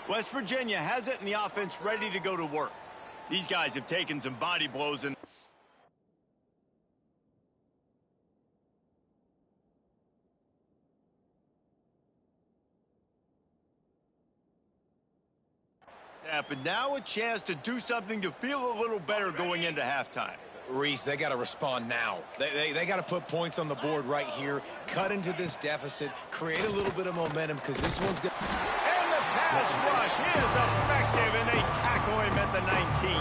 West Virginia has it and the offense ready to go to work. These guys have taken some body blows and but now a chance to do something to feel a little better going into halftime. Reese, they got to respond now. They got to put points on the board right here, cut into this deficit, create a little bit of momentum because this one's going to... And the pass rush is effective, and they tackle him at the 19.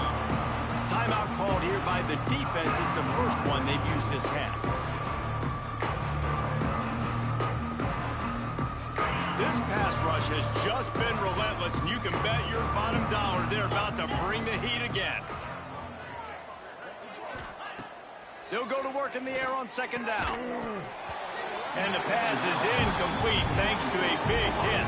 Timeout called here by the defense. It's the first one they've used this half. This pass rush has just been relentless, and you can bet your bottom dollar they're about to bring the heat again. They'll go to work in the air on second down. And the pass is incomplete thanks to a big hit.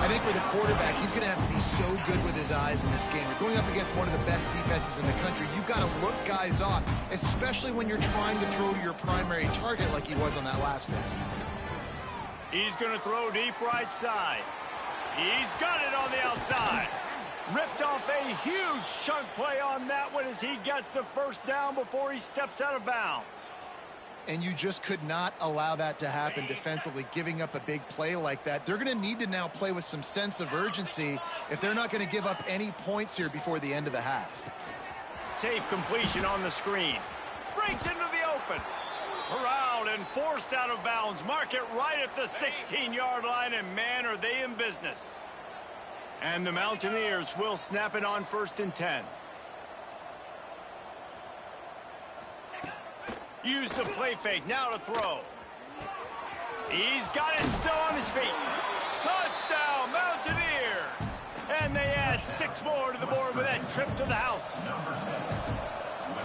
I think for the quarterback, he's going to have to be so good with his eyes in this game. You're going up against one of the best defenses in the country. You've got to look guys off, especially when you're trying to throw your primary target like he was on that last one. He's going to throw deep right side. He's got it on the outside. Ripped off a huge chunk play on that one as he gets the first down before he steps out of bounds. And you just could not allow that to happen defensively, giving up a big play like that. They're going to need to now play with some sense of urgency if they're not going to give up any points here before the end of the half. Safe completion on the screen. Breaks into the open. Corralled and forced out of bounds. Mark it right at the 16-yard line, and man, are they in business. And the Mountaineers will snap it on 1st and 10. Use the play fake now to throw. He's got it still on his feet. Touchdown, Mountaineers! And they add 6 more to the board with that trip to the house.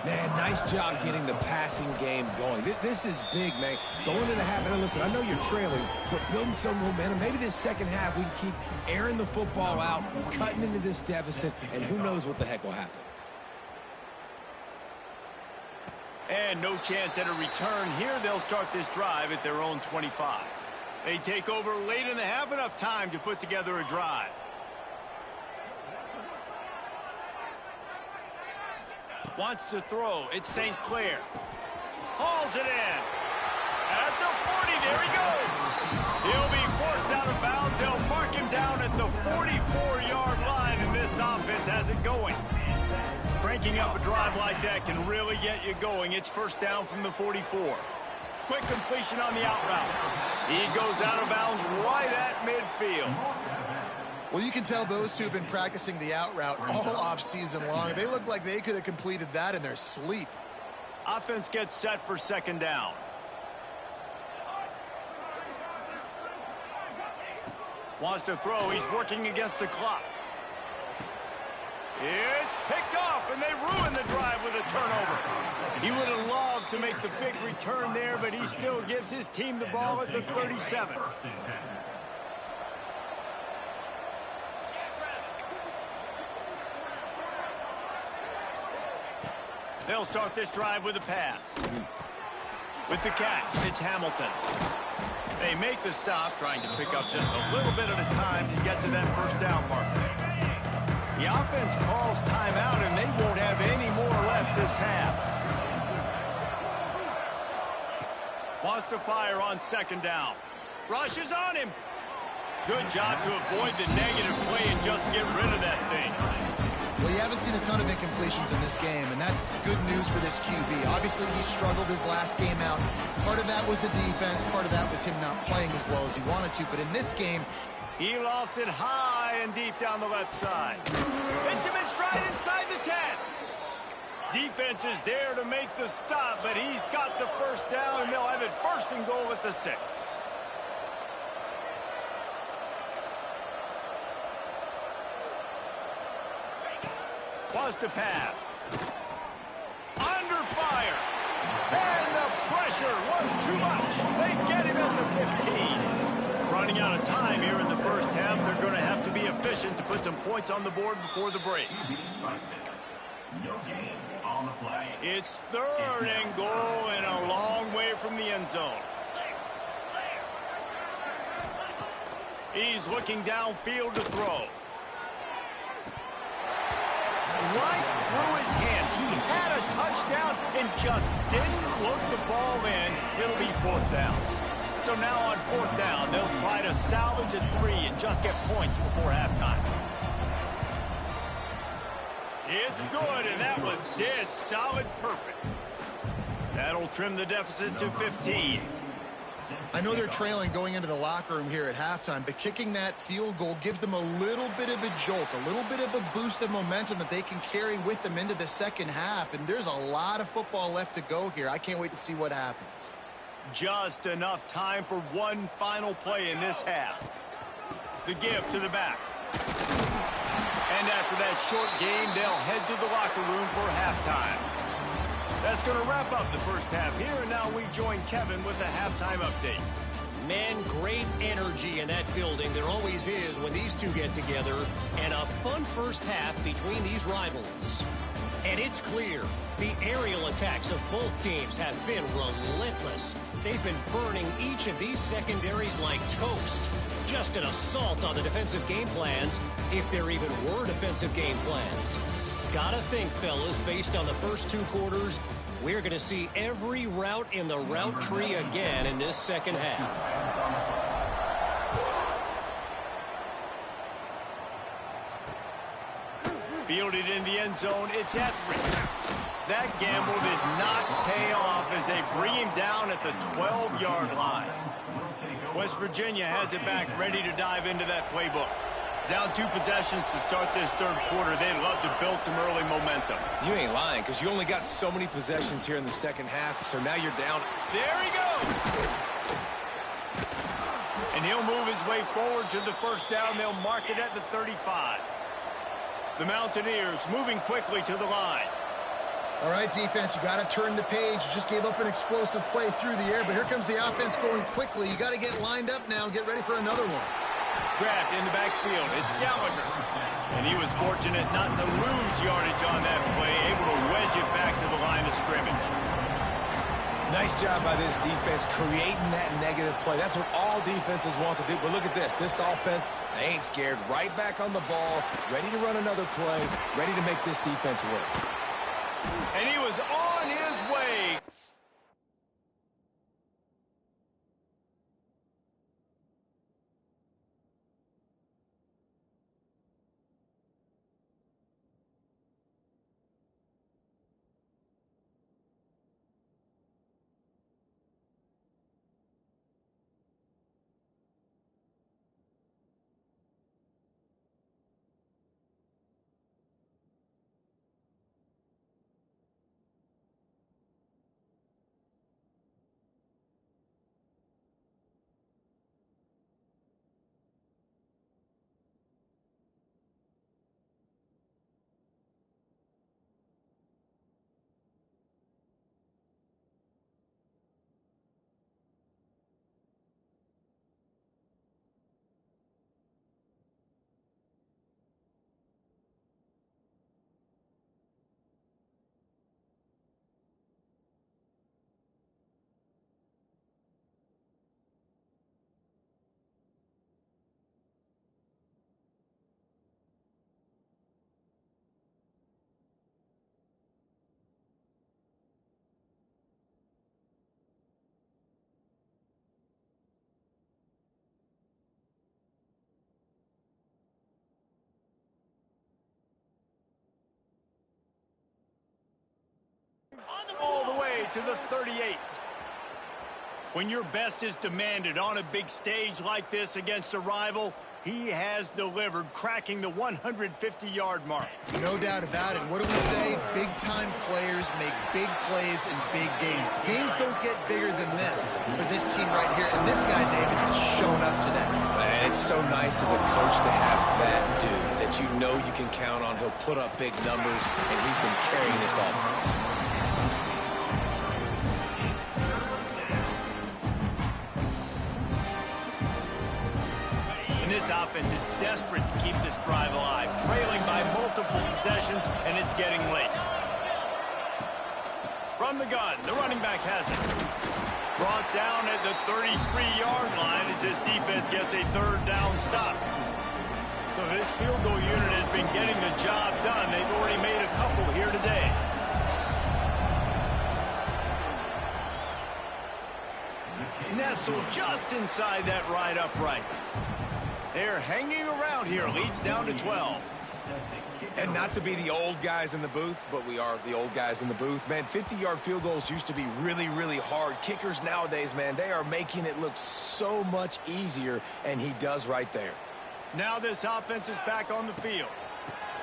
Man, nice job getting the passing game going. This is big, man. Going into the half, and listen, I know you're trailing, but building some momentum. Maybe this second half we can keep airing the football out, cutting into this deficit, and who knows what the heck will happen. And no chance at a return here. They'll start this drive at their own 25. They take over late in the half, enough time to put together a drive. Wants to throw. It's St. Clair. Hauls it in. At the 40, there he goes. He'll be forced out of bounds. They'll mark him down at the 44-yard line, and this offense has it going. Cranking up a drive like that can really get you going. It's first down from the 44. Quick completion on the out route. He goes out of bounds right at midfield. Well, you can tell those two have been practicing the out route all off-season long. They look like they could have completed that in their sleep. Offense gets set for second down. Wants to throw. He's working against the clock. It's picked off, and they ruin the drive with a turnover. He would have loved to make the big return there, but he still gives his team the ball at the 37. They'll start this drive with a pass. With the catch, it's Hamilton. They make the stop, trying to pick up just a little bit at a time to get to that first down marker. The offense calls timeout, and they won't have any more left this half. Wants to fire on second down. Rushes on him. Good job to avoid the negative play and just get rid of that thing. Well, you haven't seen a ton of incompletions in this game, and that's good news for this QB. Obviously, he struggled his last game out. Part of that was the defense. Part of that was him not playing as well as he wanted to. But in this game, he lost it high and deep down the left side. Intimate stride inside the 10. Defense is there to make the stop, but he's got the first down, and they'll have it first and goal at the 6. Was to pass. Under fire. And the pressure was too much. They get him at the 15. Running out of time here in the first half. They're going to have to be efficient to put some points on the board before the break. It's 3rd and goal and a long way from the end zone. He's looking downfield to throw. right through his hands. He had a touchdown and just didn't look the ball in. It'll be 4th down. So now on 4th down, they'll try to salvage a 3 and just get points before halftime. It's good, and that was dead solid perfect. That'll trim the deficit to 15. I know they're trailing going into the locker room here at halftime, but kicking that field goal gives them a little bit of a jolt, a little bit of a boost of momentum that they can carry with them into the second half. And there's a lot of football left to go here. I can't wait to see what happens. Just enough time for one final play in this half. The give to the back. And after that short game, they'll head to the locker room for halftime. That's going to wrap up the first half here, and now we join Kevin with the halftime update. Man, great energy in that building. There always is when these two get together, and a fun first half between these rivals. And it's clear, the aerial attacks of both teams have been relentless. They've been burning each of these secondaries like toast. Just an assault on the defensive game plans, if there even were defensive game plans. Gotta think, fellas, based on the first 2 quarters, we're going to see every route in the route tree again in this second half. Fielded in the end zone, it's Etheridge. That gamble did not pay off as they bring him down at the 12-yard line. West Virginia has it back, ready to dive into that playbook. Down 2 possessions to start this third quarter. They'd love to build some early momentum. You ain't lying, because you only got so many possessions here in the second half, so now you're down. There he goes! And he'll move his way forward to the first down. They'll mark it at the 35. The Mountaineers moving quickly to the line. All right, defense, you got to turn the page. You just gave up an explosive play through the air, but here comes the offense going quickly. You got to get lined up now and get ready for another one. Grabbed in the backfield. It's Gallagher. And he was fortunate not to lose yardage on that play, able to wedge it back to the line of scrimmage. Nice job by this defense creating that negative play. That's what all defenses want to do. But look at this. This offense, they ain't scared. Right back on the ball, ready to run another play, ready to make this defense work. And he was on his way. All the way to the 38. When your best is demanded on a big stage like this against a rival, he has delivered, cracking the 150-yard mark. No doubt about it. What do we say? Big-time players make big plays in big games. The games don't get bigger than this for this team right here, and this guy, David, has shown up today. Man, it's so nice as a coach to have that dude that you know you can count on. He'll put up big numbers, and he's been carrying this offense. This offense is desperate to keep this drive alive, trailing by multiple possessions, and it's getting late. From the gun, the running back has it. Brought down at the 33-yard line as this defense gets a third down stop. So this field goal unit has been getting the job done. They've already made a couple here today. Nestled just inside that right upright. They're hanging around here. Leads down to 12. And not to be the old guys in the booth, but we are the old guys in the booth. Man, 50-yard field goals used to be really, really hard. Kickers nowadays, man, they are making it look so much easier, and he does right there. Now this offense is back on the field.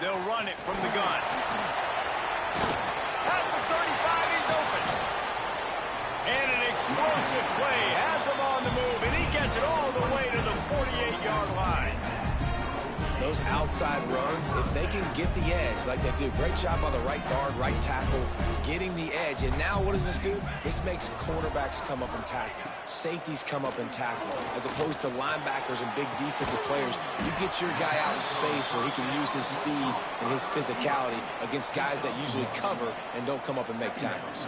They'll run it from the gun. At the 35, he's open. And an explosive play has him on the move, and he gets it all the way to the 48-yard line. Those outside runs, if they can get the edge like they do, great job by the right guard, right tackle, getting the edge. And now what does this do? This makes cornerbacks come up and tackle. Safeties come up and tackle. As opposed to linebackers and big defensive players, you get your guy out in space where he can use his speed and his physicality against guys that usually cover and don't come up and make tackles.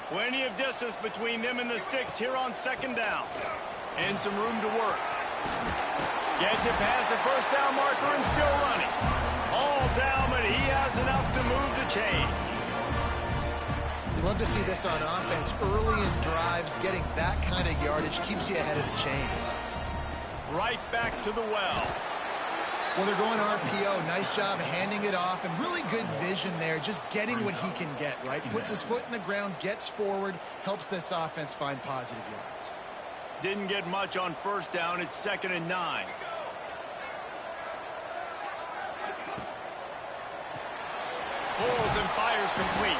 Plenty of distance between them and the sticks here on second down. And some room to work. Gets it past the first down marker and still running. All down, but he has enough to move the chains. You love to see this on offense. Early in drives, getting that kind of yardage keeps you ahead of the chains. Right back to the well. Well, they're going RPO. Nice job handing it off, and really good vision there, just getting what he can get, right? Puts his foot in the ground, gets forward, helps this offense find positive yards. Didn't get much on first down. It's 2nd and 9. Pulls and fires complete.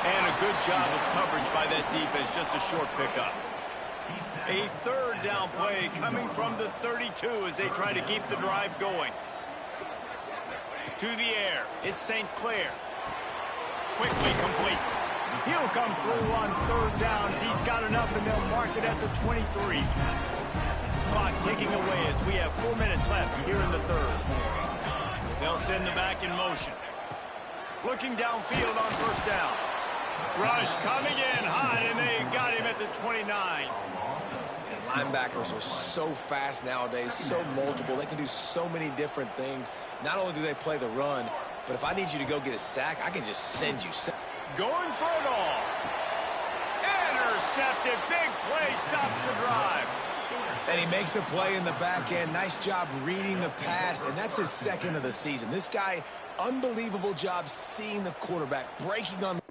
And a good job of coverage by that defense. Just a short pickup. A 3rd down play coming from the 32 as they try to keep the drive going. To the air. It's St. Clair. Quickly complete. He'll come through on 3rd down as he's got enough, and they'll mark it at the 23. Clock ticking away as we have 4 minutes left here in the 3rd. They'll send the back in motion. Looking downfield on first down. Rush coming in hot, and they got him at the 29. And linebackers are so fast nowadays, so multiple. They can do so many different things. Not only do they play the run, but if I need you to go get a sack, I can just send you. Going for it all. Intercepted. Big play stops the drive. And he makes a play in the back end. Nice job reading the pass, and that's his 2nd of the season. This guy, unbelievable job seeing the quarterback, breaking on the...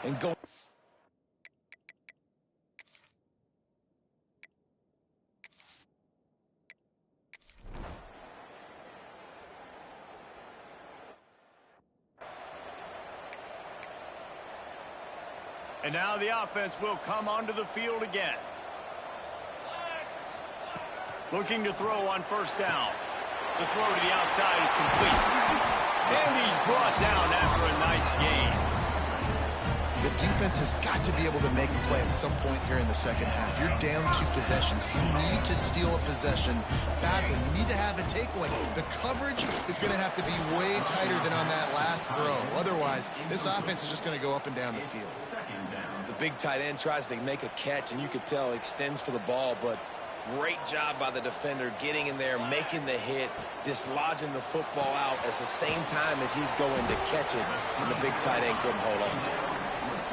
and go. And now the offense will come onto the field again. Looking to throw on first down. The throw to the outside is complete. And he's brought down after a nice gain. The defense has got to be able to make a play at some point here in the second half. You're down 2 possessions. You need to steal a possession badly. You need to have a takeaway. The coverage is going to have to be way tighter than on that last throw. Otherwise, this offense is just going to go up and down the field. The big tight end tries to make a catch, and you could tell extends for the ball, but great job by the defender getting in there, making the hit, dislodging the football out at the same time as he's going to catch it, and the big tight end couldn't hold on to it.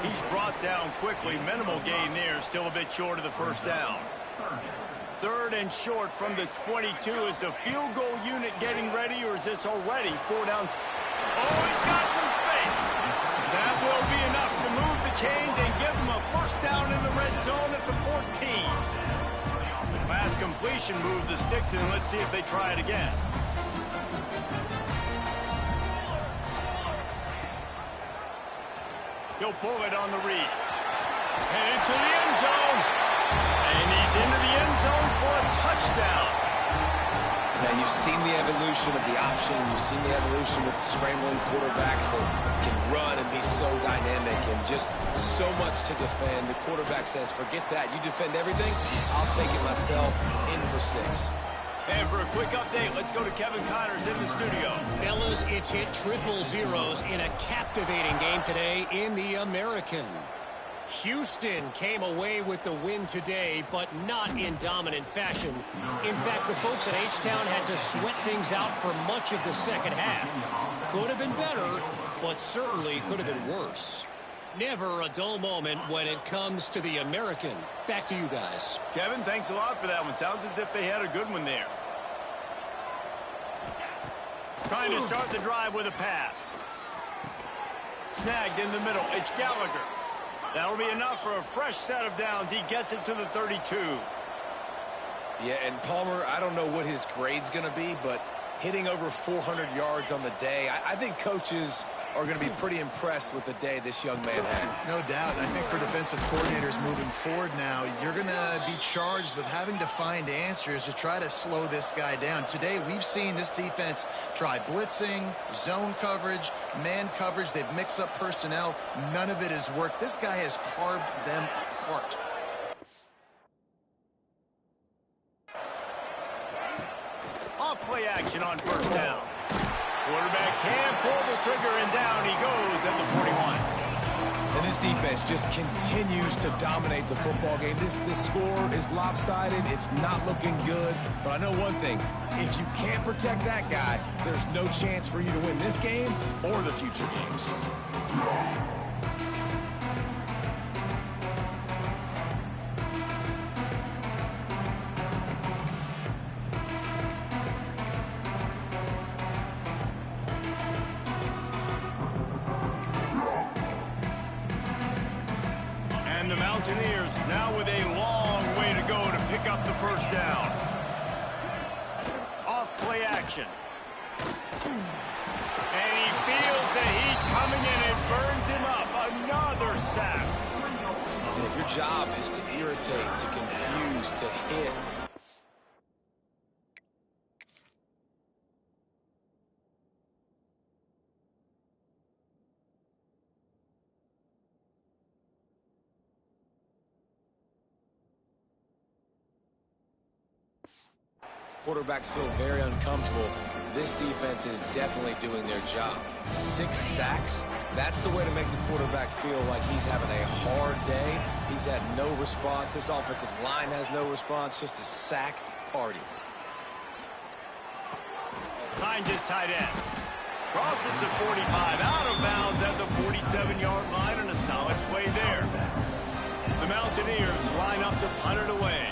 He's brought down quickly. Minimal gain there. Still a bit short of the first down. 3rd and short from the 22. Is the field goal unit getting ready, or is this already 4 down? Oh, he's got some space. That will be enough to move the chains and give him a first down in the red zone at the 14. The pass completion moved the sticks, and let's see if they try it again. He'll pull it on the read. And into the end zone. And he's into the end zone for a touchdown. Man, you've seen the evolution of the option. You've seen the evolution with scrambling quarterbacks that can run and be so dynamic and just so much to defend. The quarterback says, forget that. You defend everything, I'll take it myself. In for 6. And for a quick update, let's go to Kevin Connors in the studio. Fellas, it's hit triple zeros in a captivating game today in the American. Houston came away with the win today, but not in dominant fashion. In fact, the folks in H-Town had to sweat things out for much of the second half. Could have been better, but certainly could have been worse. Never a dull moment when it comes to the American. Back to you guys. Kevin, thanks a lot for that one. Sounds as if they had a good one there. Trying to start the drive with a pass. Snagged in the middle. It's Gallagher. That'll be enough for a fresh set of downs. He gets it to the 32. Yeah, and Palmer, I don't know what his grade's going to be, but hitting over 400 yards on the day, I think coaches are going to be pretty impressed with the day this young man had. No doubt. I think for defensive coordinators moving forward now, you're going to be charged with having to find answers to try to slow this guy down. Today, we've seen this defense try blitzing, zone coverage, man coverage. They've mixed up personnel. None of it has worked. This guy has carved them apart. Off play action on first down. Quarterback can pull the trigger, and down he goes at the 41. And this defense just continues to dominate the football game. This score is lopsided. It's not looking good. But I know one thing. If you can't protect that guy, there's no chance for you to win this game or the future games. And the Mountaineers now with a long way to go to pick up the first down. Off play action. And he feels the heat coming in. It burns him up. Another sack. And if your job is to irritate, to confuse, to hit, quarterbacks feel very uncomfortable. This defense is definitely doing their job. 6 sacks, that's the way to make the quarterback feel like he's having a hard day. He's had no response. This offensive line has no response, just a sack party. Finds his tight end. Crosses the 45, out of bounds at the 47-yard line, and a solid play there. The Mountaineers line up to punt it away.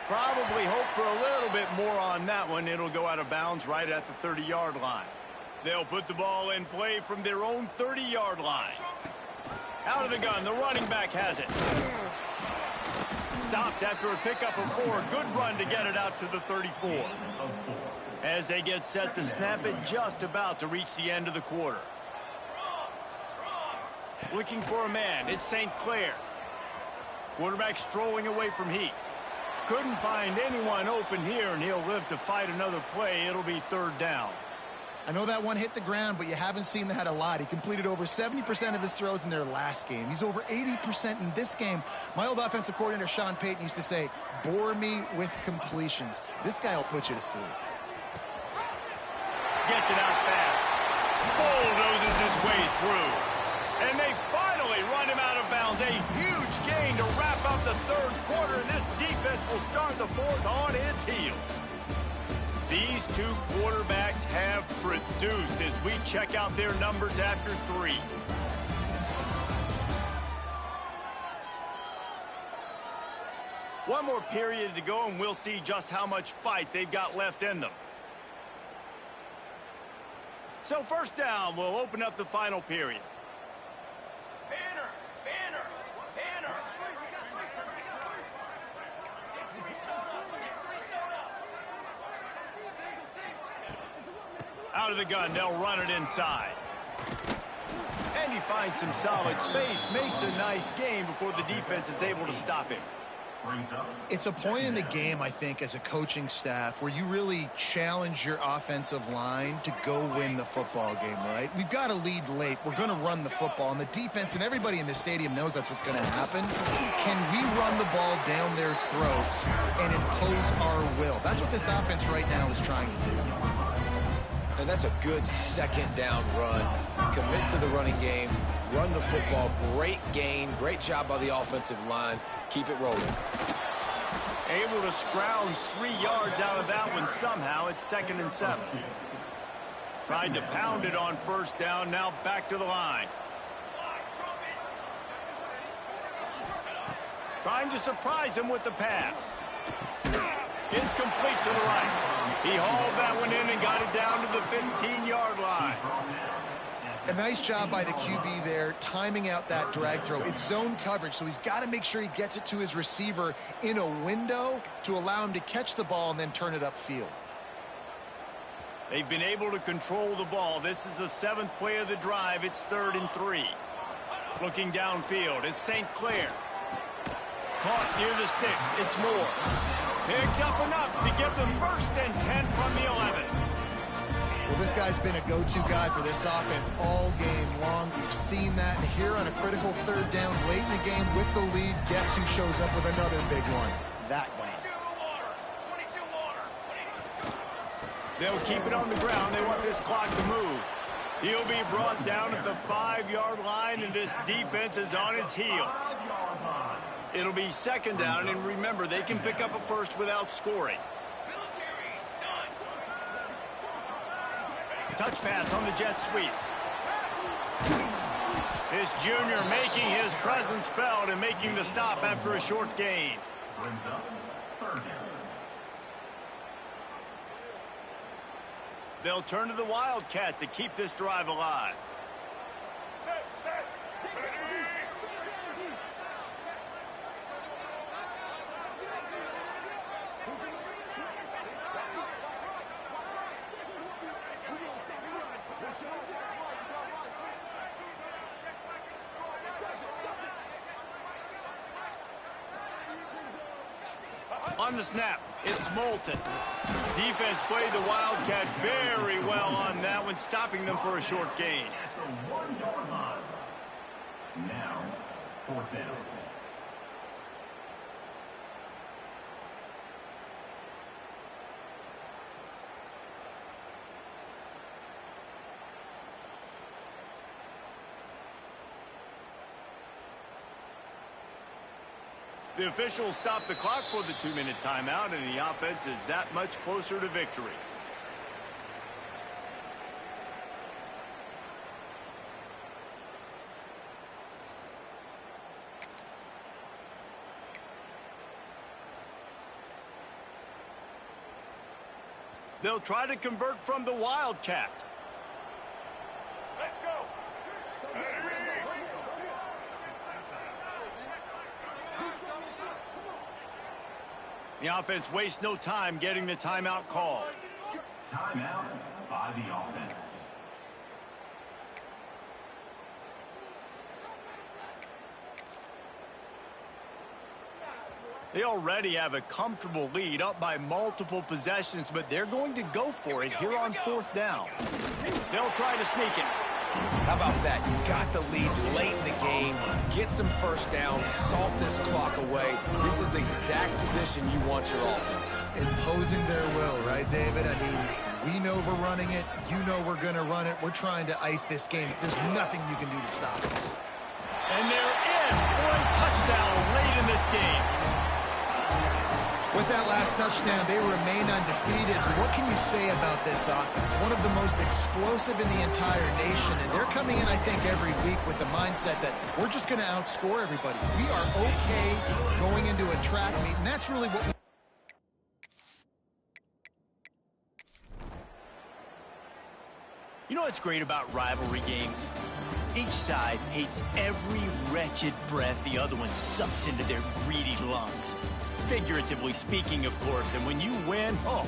Probably hope for a little bit more on that one. It'll go out of bounds right at the 30-yard line. They'll put the ball in play from their own 30-yard line. Out of the gun, the running back has it. Stopped after a pickup of 4. Good run to get it out to the 34. As they get set to snap it, just about to reach the end of the quarter. Looking for a man, it's St. Clair. Quarterback strolling away from heat. Couldn't find anyone open here, and he'll live to fight another play. It'll be third down. I know that one hit the ground, but you haven't seen that a lot. He completed over 70% of his throws in their last game. He's over 80% in this game. My old offensive coordinator, Sean Payton, used to say, bore me with completions. This guy will put you to sleep. Gets it out fast. Bulldozes his way through. And they finally run him out of bounds. A huge gain to wrap up the third quarter, and this defense will start the fourth on its heels. These two quarterbacks have produced as we check out their numbers after 3. One more period to go, and we'll see just how much fight they've got left in them. So first down, we'll open up the final period. Out of the gun, they'll run it inside. And he finds some solid space, makes a nice gain before the defense is able to stop him. It's a point in the game, I think, as a coaching staff where you really challenge your offensive line to go win the football game, right? We've got to lead late. We're going to run the football, and the defense and everybody in the stadium knows that's what's going to happen. Can we run the ball down their throats and impose our will? That's what this offense right now is trying to do. And that's a good second down run. Commit to the running game, run the football. Great gain, great job by the offensive line. Keep it rolling. Able to scrounge 3 yards out of that one somehow. It's 2nd and 7. Tried to pound it on first down, now back to the line. Trying to surprise him with the pass. It's complete to the right. He hauled that one in and got it down to the 15-yard line. A nice job by the QB there, timing out that drag throw. It's zone coverage, so he's got to make sure he gets it to his receiver in a window to allow him to catch the ball and then turn it upfield. They've been able to control the ball. This is the 7th play of the drive. It's 3rd and 3. Looking downfield, it's St. Clair. Caught near the sticks. It's Moore. Picks up enough to give them 1st and 10 from the 11. Well, this guy's been a go-to guy for this offense all game long. We've seen that. And here on a critical 3rd down late in the game with the lead, guess who shows up with another big one? That guy. They'll keep it on the ground. They want this clock to move. He'll be brought down at the 5-yard line, and this defense is on its heels. It'll be 2nd down, and remember, they can pick up a first without scoring. Touch pass on the jet sweep. This junior making his presence felt and making the stop after a short gain. They'll turn to the Wildcat to keep this drive alive. On the snap, it's Moulton. Defense played the Wildcat very well on that one, stopping them for a short gain. Now, 4th down. The officials stopped the clock for the 2-minute timeout, and the offense is that much closer to victory. They'll try to convert from the Wildcat. Let's go. The offense wastes no time getting the timeout called. Timeout by the offense. They already have a comfortable lead, up by multiple possessions, but they're going to go for it here on 4th down. They'll try to sneak it. How about that? You got the lead late in the game. Get some first downs. Salt this clock away. This is the exact position you want your offense in. Imposing their will, right, David? I mean, we know we're running it. You know we're going to run it. We're trying to ice this game. There's nothing you can do to stop it. And they're in for a touchdown late in this game. With that last touchdown, they remain undefeated. What can you say about this offense? One of the most explosive in the entire nation, and they're coming in, I think, every week with the mindset that we're just going to outscore everybody. We are okay going into a track meet, and that's really what we... You know what's great about rivalry games? Each side hates every wretched breath the other one sucks into their greedy lungs. Figuratively speaking, of course, and when you win, oh,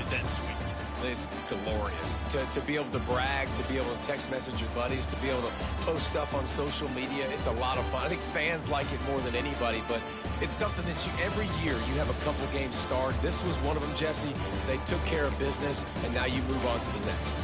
is that sweet. It's glorious to be able to brag, to be able to text message your buddies, to be able to post stuff on social media. It's a lot of fun. I think fans like it more than anybody, but it's something that every year you have a couple games start. This was one of them, Jesse. They took care of business, and now you move on to the next.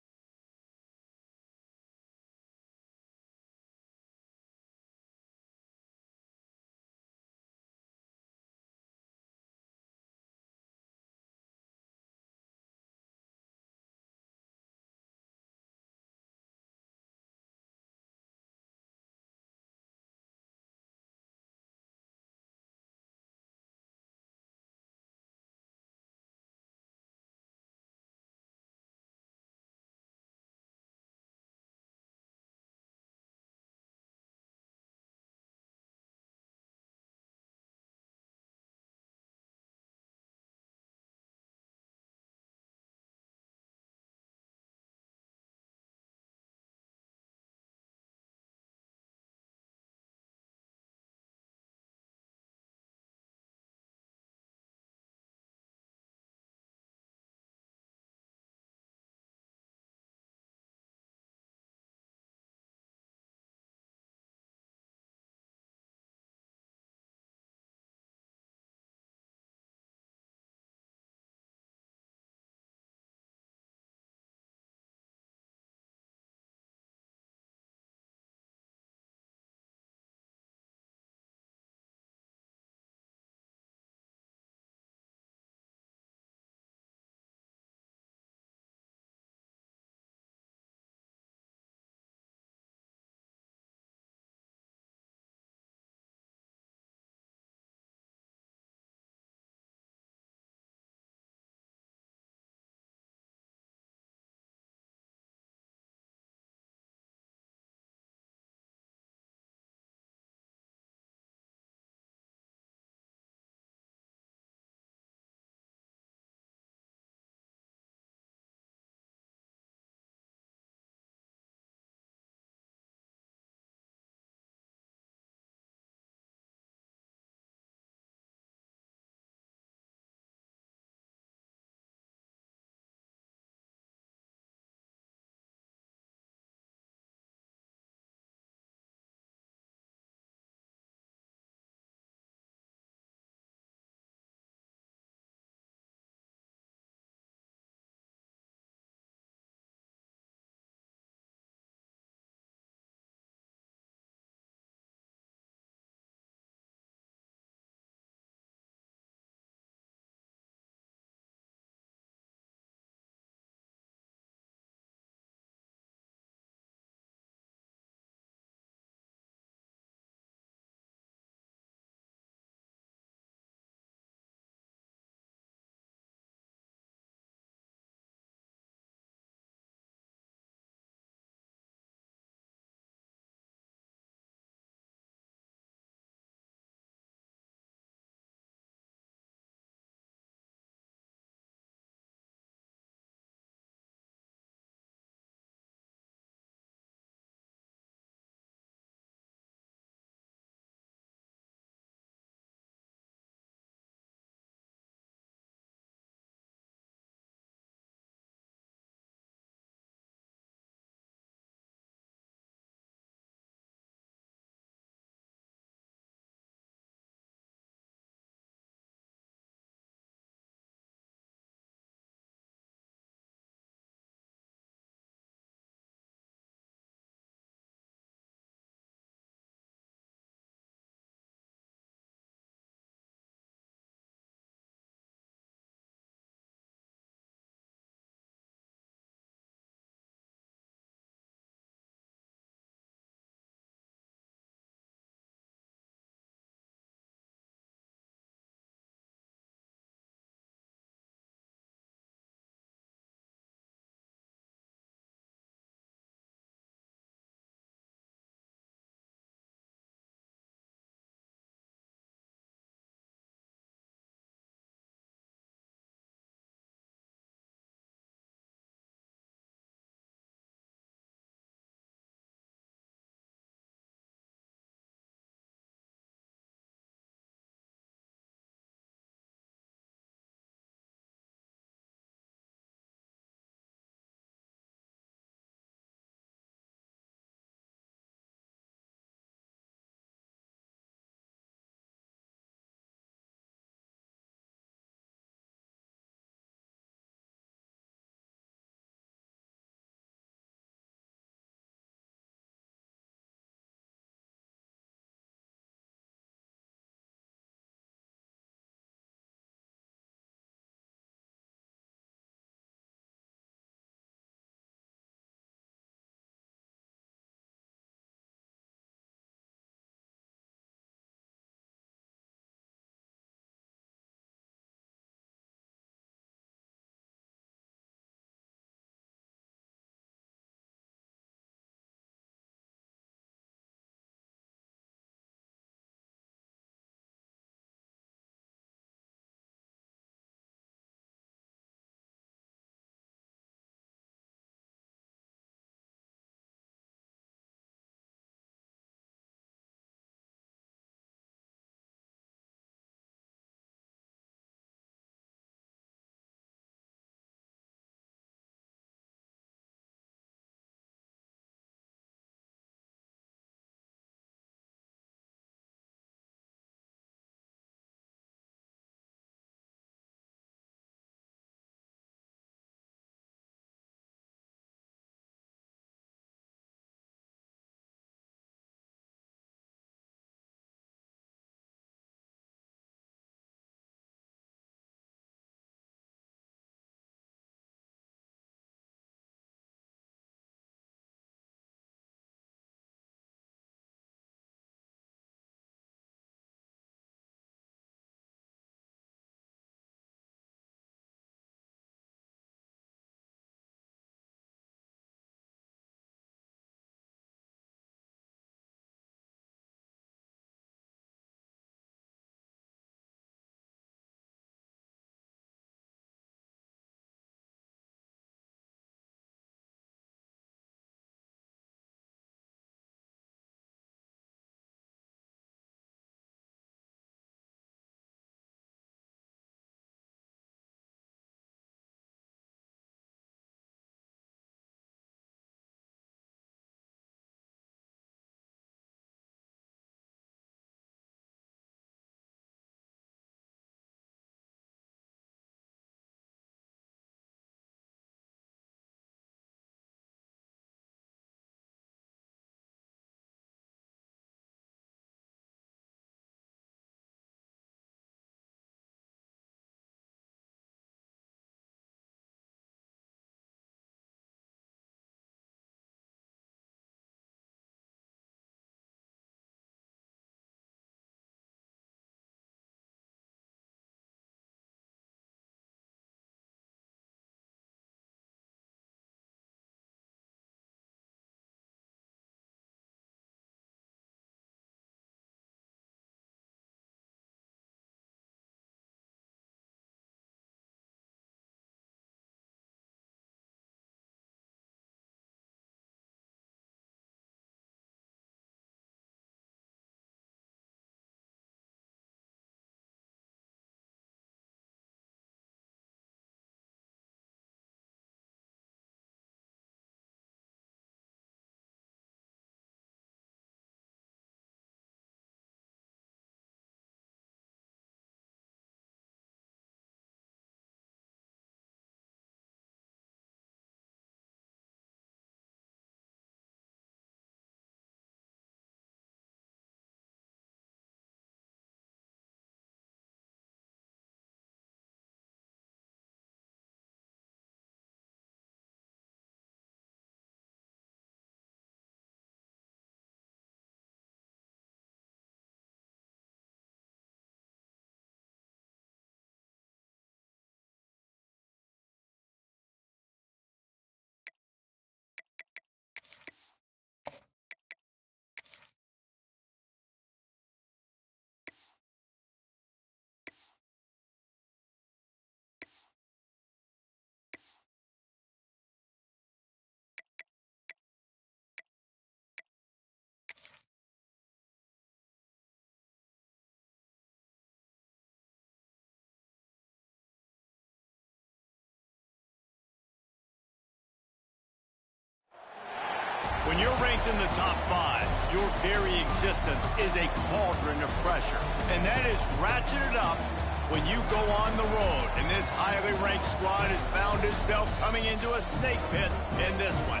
When you're ranked in the top 5, your very existence is a cauldron of pressure. And that is ratcheted up when you go on the road. And this highly ranked squad has found itself coming into a snake pit in this one.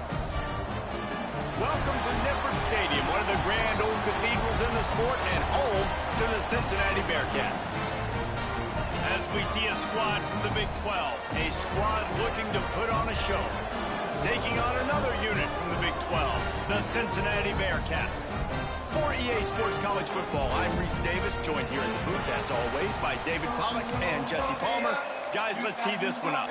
Welcome to Nippert Stadium, one of the grand old cathedrals in the sport and home to the Cincinnati Bearcats. As we see a squad from the Big 12, a squad looking to put on a show. Taking on another unit from the Big 12, the Cincinnati Bearcats. For EA Sports College Football, I'm Reese Davis, joined here in the booth, as always, by David Pollack and Jesse Palmer. Guys, let's tee this one up.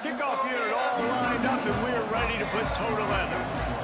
Kickoff unit all lined up, and we're ready to put toe to leather.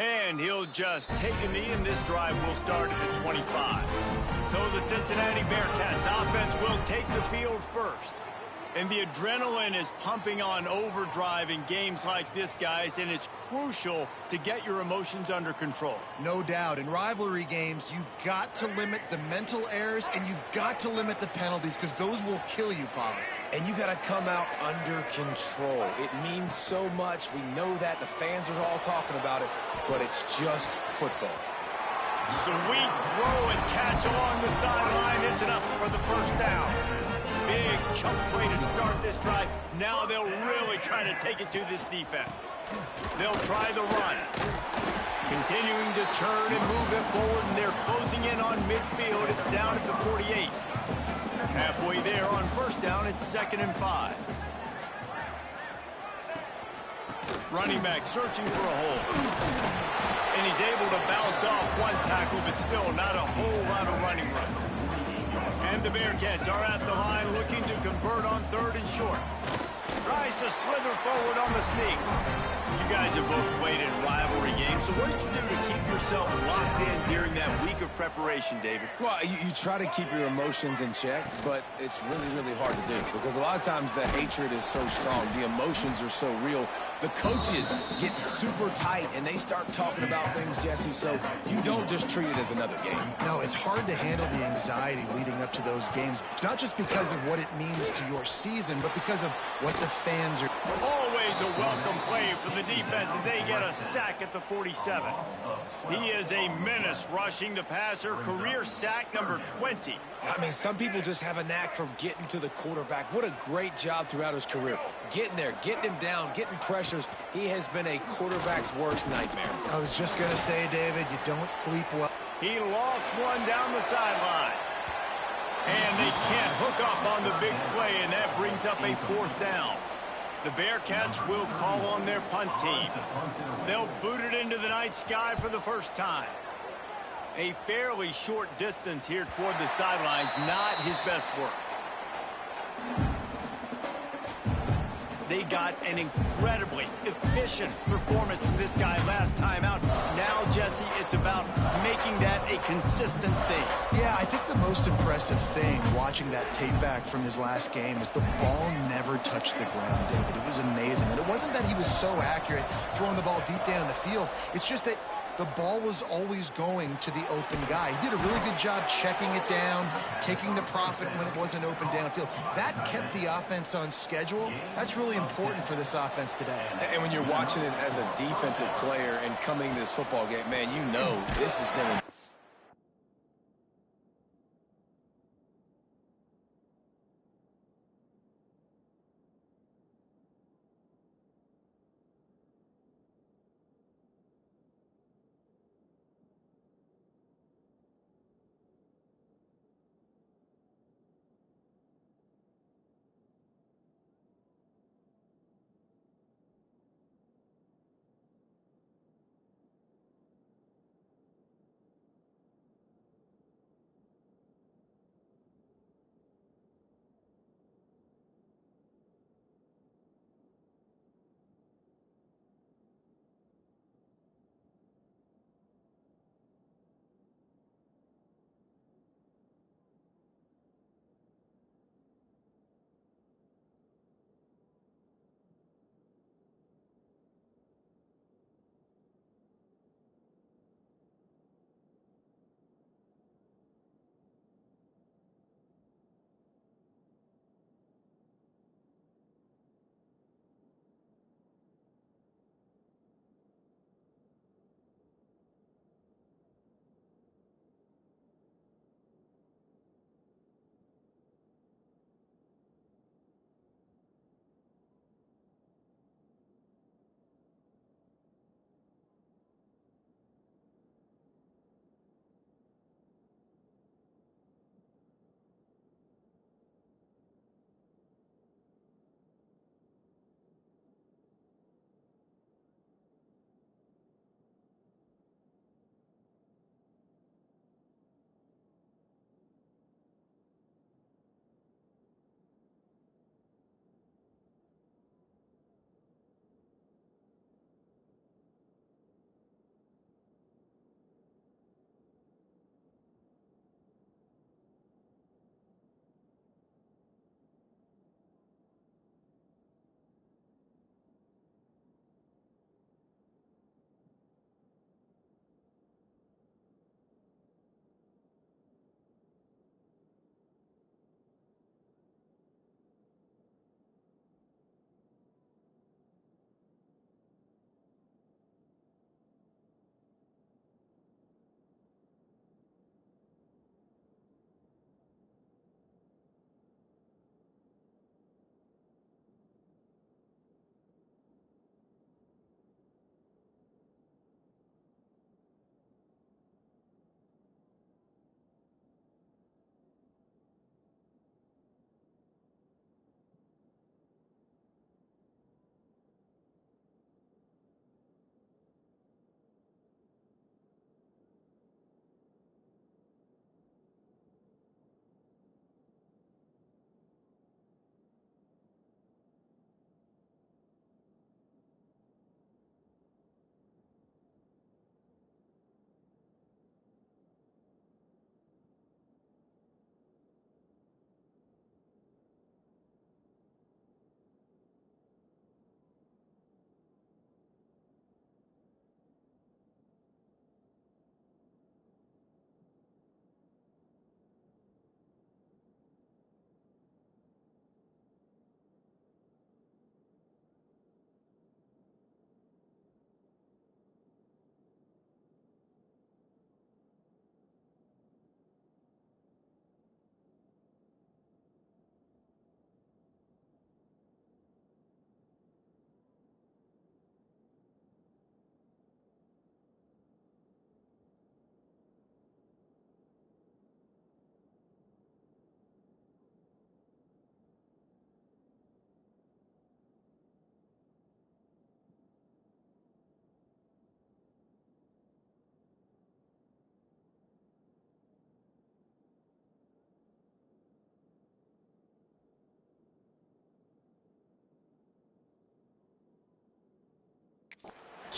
And he'll just take a knee, and this drive will start at the 25. So the Cincinnati Bearcats offense will take the field first. And the adrenaline is pumping on overdrive in games like this, guys, and it's crucial to get your emotions under control. No doubt. In rivalry games, you've got to limit the mental errors, and you've got to limit the penalties, because those will kill you, Pollard. And you got to come out under control. It means so much. We know that. The fans are all talking about it, but it's just football. Sweet throw and catch along the sideline. It's enough for the first down. Big chunk play to start this drive. Now they'll really try to take it to this defense. They'll try the run. Continuing to turn and move it forward, and they're closing in on midfield. It's down at the 48. Halfway there on first down, it's 2nd and 5. Running back searching for a hole. And he's able to bounce off one tackle, but still not a whole lot of running room. And the Bearcats are at the line looking to convert on 3rd and short. Tries to slither forward on the sneak. You guys have both played in rivalry games, so what did you do to keep yourself locked in during that week of preparation, David? Well, you try to keep your emotions in check, but it's really, really hard to do because a lot of times the hatred is so strong. The emotions are so real. The coaches get super tight, and they start talking about things, Jesse, so you don't just treat it as another game. No, it's hard to handle the anxiety leading up to those games, not just because of what it means to your season, but because of what the fans are. Always a welcome play for the defense as they get a sack at the 47. He is a menace rushing the passer, career sack number 20. I mean, some people just have a knack for getting to the quarterback. What a great job throughout his career. Getting there, getting him down, getting pressures. He has been a quarterback's worst nightmare. I was just going to say, David, you don't sleep well. He lost one down the sideline. And they can't hook up on the big play, and that brings up a 4th down. The Bearcats will call on their punt team. They'll boot it into the night sky for the first time. A fairly short distance here toward the sidelines, not his best work. They got an incredibly efficient performance from this guy last time out. Now, Jesse, it's about making that a consistent thing. Yeah, I think the most impressive thing watching that tape back from his last game is the ball never touched the ground, David. It was amazing. And it wasn't that he was so accurate throwing the ball deep down the field. It's just that the ball was always going to the open guy. He did a really good job checking it down, taking the profit when it wasn't open downfield. That kept the offense on schedule. That's really important for this offense today. And when you're watching it as a defensive player and coming to this football game, man, you know this is going to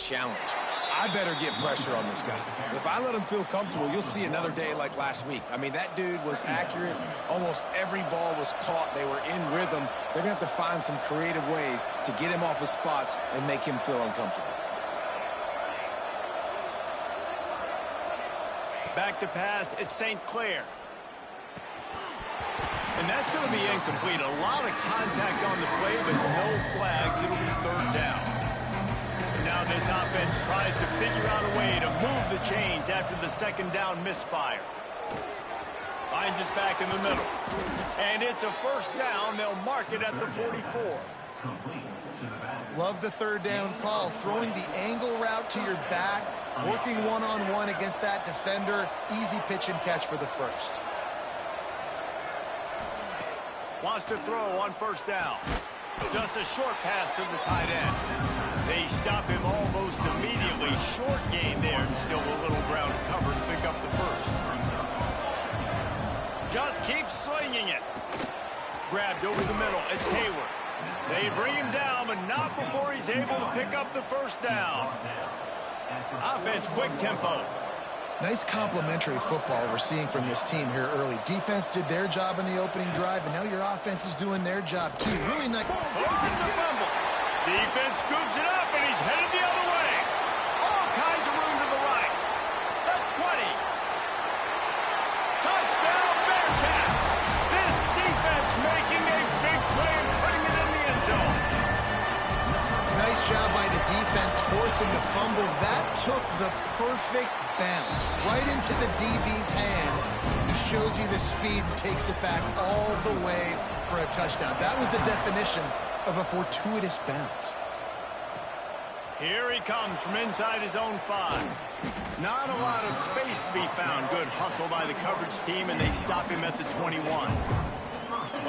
challenge. I better get pressure on this guy. If I let him feel comfortable, you'll see another day like last week. I mean, that dude was accurate. Almost every ball was caught. They were in rhythm. They're going to have to find some creative ways to get him off his spots and make him feel uncomfortable. Back to pass, it's St. Clair. And that's going to be incomplete. A lot of contact on the play, but no flags. It'll be third down. Now this offense tries to figure out a way to move the chains after the second down misfire. Finds us back in the middle. And it's a first down. They'll mark it at the 44. Love the third down call. Throwing the angle route to your back, working one-on-one against that defender. Easy pitch and catch for the first. Wants to throw on first down. Just a short pass to the tight end. They stop him almost immediately. Short gain there, and still a little ground cover to pick up the first. Just keep slinging it. Grabbed over the middle. It's Hayward. They bring him down, but not before he's able to pick up the first down. Offense, quick tempo. Nice complementary football we're seeing from this team here early. Defense did their job in the opening drive, and now your offense is doing their job too. Really nice. Oh, it's a fumble. Defense scoops it up, and he's headed the other way. All kinds of room to the right. The 20. Touchdown, Bearcats. This defense making a big play and putting it in the end zone. Nice job by the defense forcing the fumble. That took the perfect bounce right into the DB's hands. He shows you the speed and takes it back all the way for a touchdown. That was the definition of a fortuitous bounce. Here he comes from inside his own 5. Not a lot of space to be found. Good hustle by the coverage team, and they stop him at the 21.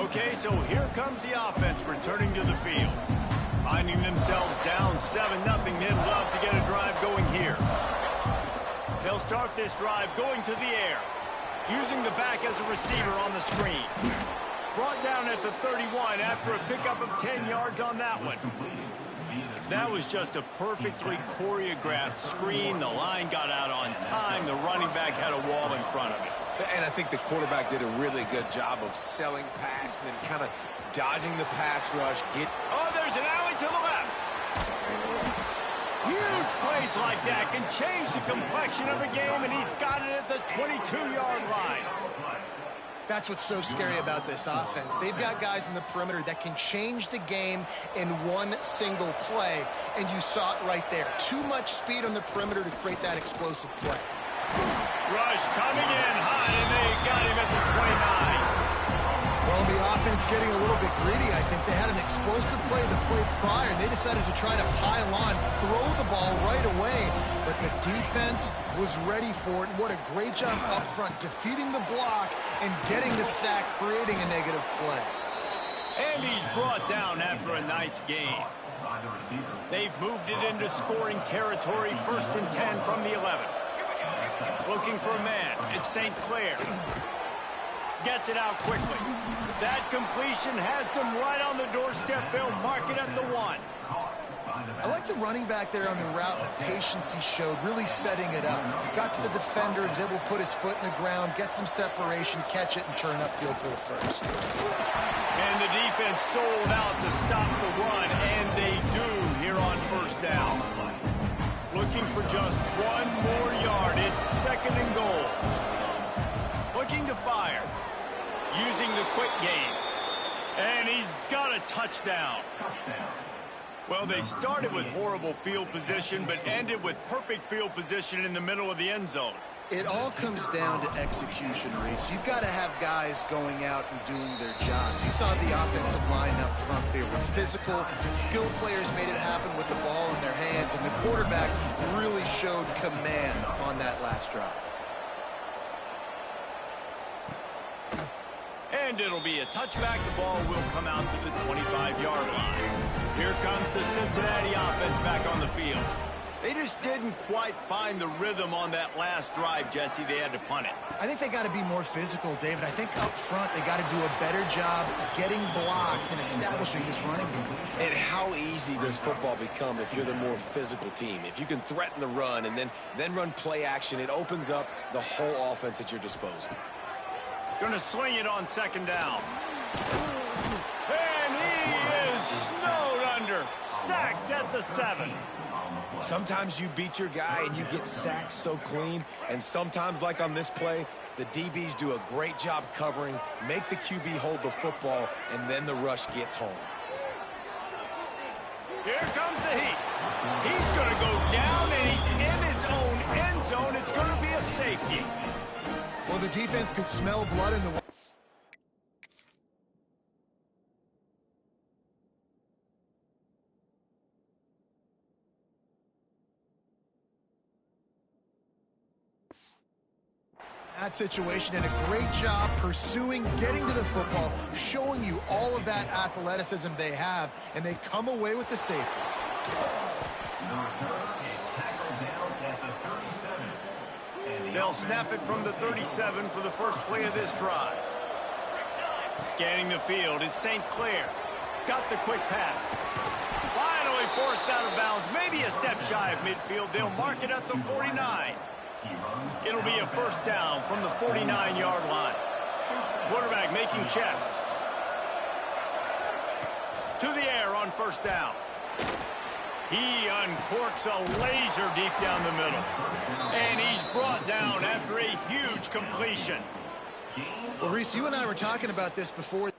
Okay, so here comes the offense returning to the field. Finding themselves down 7-0, they'd love to get a drive going here. They'll start this drive going to the air, using the back as a receiver on the screen. Brought down at the 31 after a pickup of 10 yards on that one. That was just a perfectly choreographed screen. The line got out on time. The running back had a wall in front of it. And I think the quarterback did a really good job of selling pass and then kind of dodging the pass rush. Oh, there's an alley to the left. Huge plays like that can change the complexion of a game, and he's got it at the 22-yard line. That's what's so scary about this offense. They've got guys in the perimeter that can change the game in one single play, and you saw it right there. Too much speed on the perimeter to create that explosive play. Rush coming in high, and they got him at the 29. Well, the offense getting a little bit greedy. I think they had an explosive play the play prior, and they decided to try to pile on, throw the ball right away. But the defense was ready for it. And what a great job up front, defeating the block and getting the sack, creating a negative play. And he's brought down after a nice gain. They've moved it into scoring territory, 1st and 10 from the 11. Looking for a man. It's St. Clair. Gets it out quickly. That completion has them right on the doorstep. They'll mark it at the 1. I like the running back there on the route, the patience he showed, really setting it up. He got to the defender, was able to put his foot in the ground, get some separation, catch it, and turn upfield for the first. And the defense sold out to stop the run, and they do here on first down. Looking for just 1 more yard. It's 2nd and goal. Looking to fire. Using the quick game. And he's got a touchdown. Well, they started with horrible field position, but ended with perfect field position in the middle of the end zone. It all comes down to execution, Reese. You've got to have guys going out and doing their jobs. You saw the offensive line up front. They were physical. Skilled players made it happen with the ball in their hands, and the quarterback really showed command on that last drive. And it'll be a touchback. The ball will come out to the 25-yard line. Here comes the Cincinnati offense back on the field. They just didn't quite find the rhythm on that last drive, Jesse. They had to punt it. I think they got to be more physical, David. I think up front they got to do a better job getting blocks and establishing this running game. And how easy does football become if you're the more physical team? If you can threaten the run and then run play action, it opens up the whole offense at your disposal. Gonna swing it on second down. And he is snowed under. Sacked at the 7. Sometimes you beat your guy and you get sacked so clean, and sometimes, like on this play, the DBs do a great job covering, make the QB hold the football, and then the rush gets home. Here comes the heat. He's going to go down, and he's in his own end zone. It's going to be a safety. Well, the defense could smell blood in the... that situation, and a great job pursuing, getting to the football, showing you all of that athleticism they have, and they come away with the safety. The return is tackled down at the 37. They'll snap it from the 37 for the first play of this drive. Scanning the field, it's St. Clair. Got the quick pass. Finally forced out of bounds, maybe a step shy of midfield. They'll mark it at the 49. It'll be a first down from the 49-yard line. Quarterback making checks. To the air on first down. He uncorks a laser deep down the middle. And he's brought down after a huge completion. Well, Reese, you and I were talking about this before.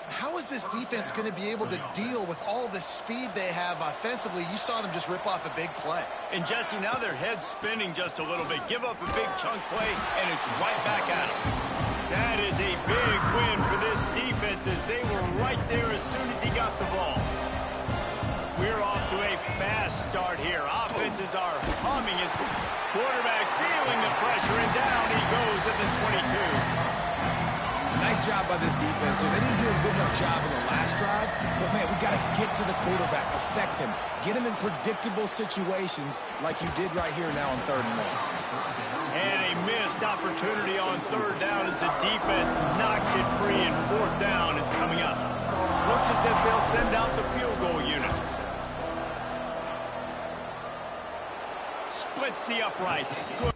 How is this defense going to be able to deal with all the speed they have offensively? You saw them just rip off a big play. And Jesse, now their head's spinning just a little bit. Give up a big chunk play, and it's right back at them. That is a big win for this defense, as they were right there as soon as he got the ball. We're off to a fast start here. Offenses are humming. His quarterback feeling the pressure, and down he goes at the 22. Nice job by this defense here. They didn't do a good enough job in the last drive, but, man, we got to get to the quarterback, affect him, get him in predictable situations like you did right here now on 3rd and 1. And a missed opportunity on 3rd down as the defense knocks it free, and 4th down is coming up. Looks as if they'll send out the field goal unit. Splits the uprights. Good.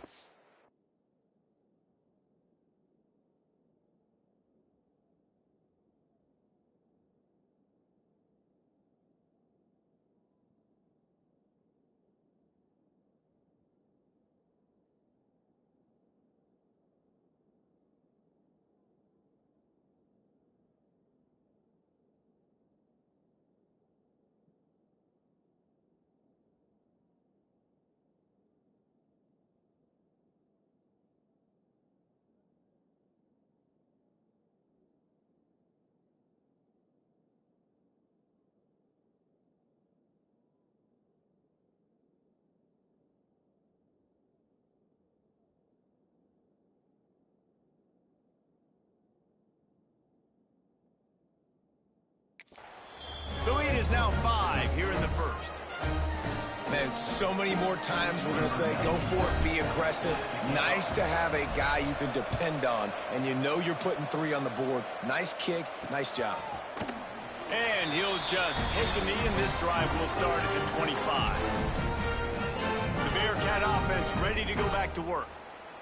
The lead is now 5 here in the first. Man, so many more times we're going to say, go for it, be aggressive. Nice to have a guy you can depend on, and you know you're putting 3 on the board. Nice kick, nice job. And he'll just take a knee, and this drive will start at the 25. The Bearcat offense ready to go back to work.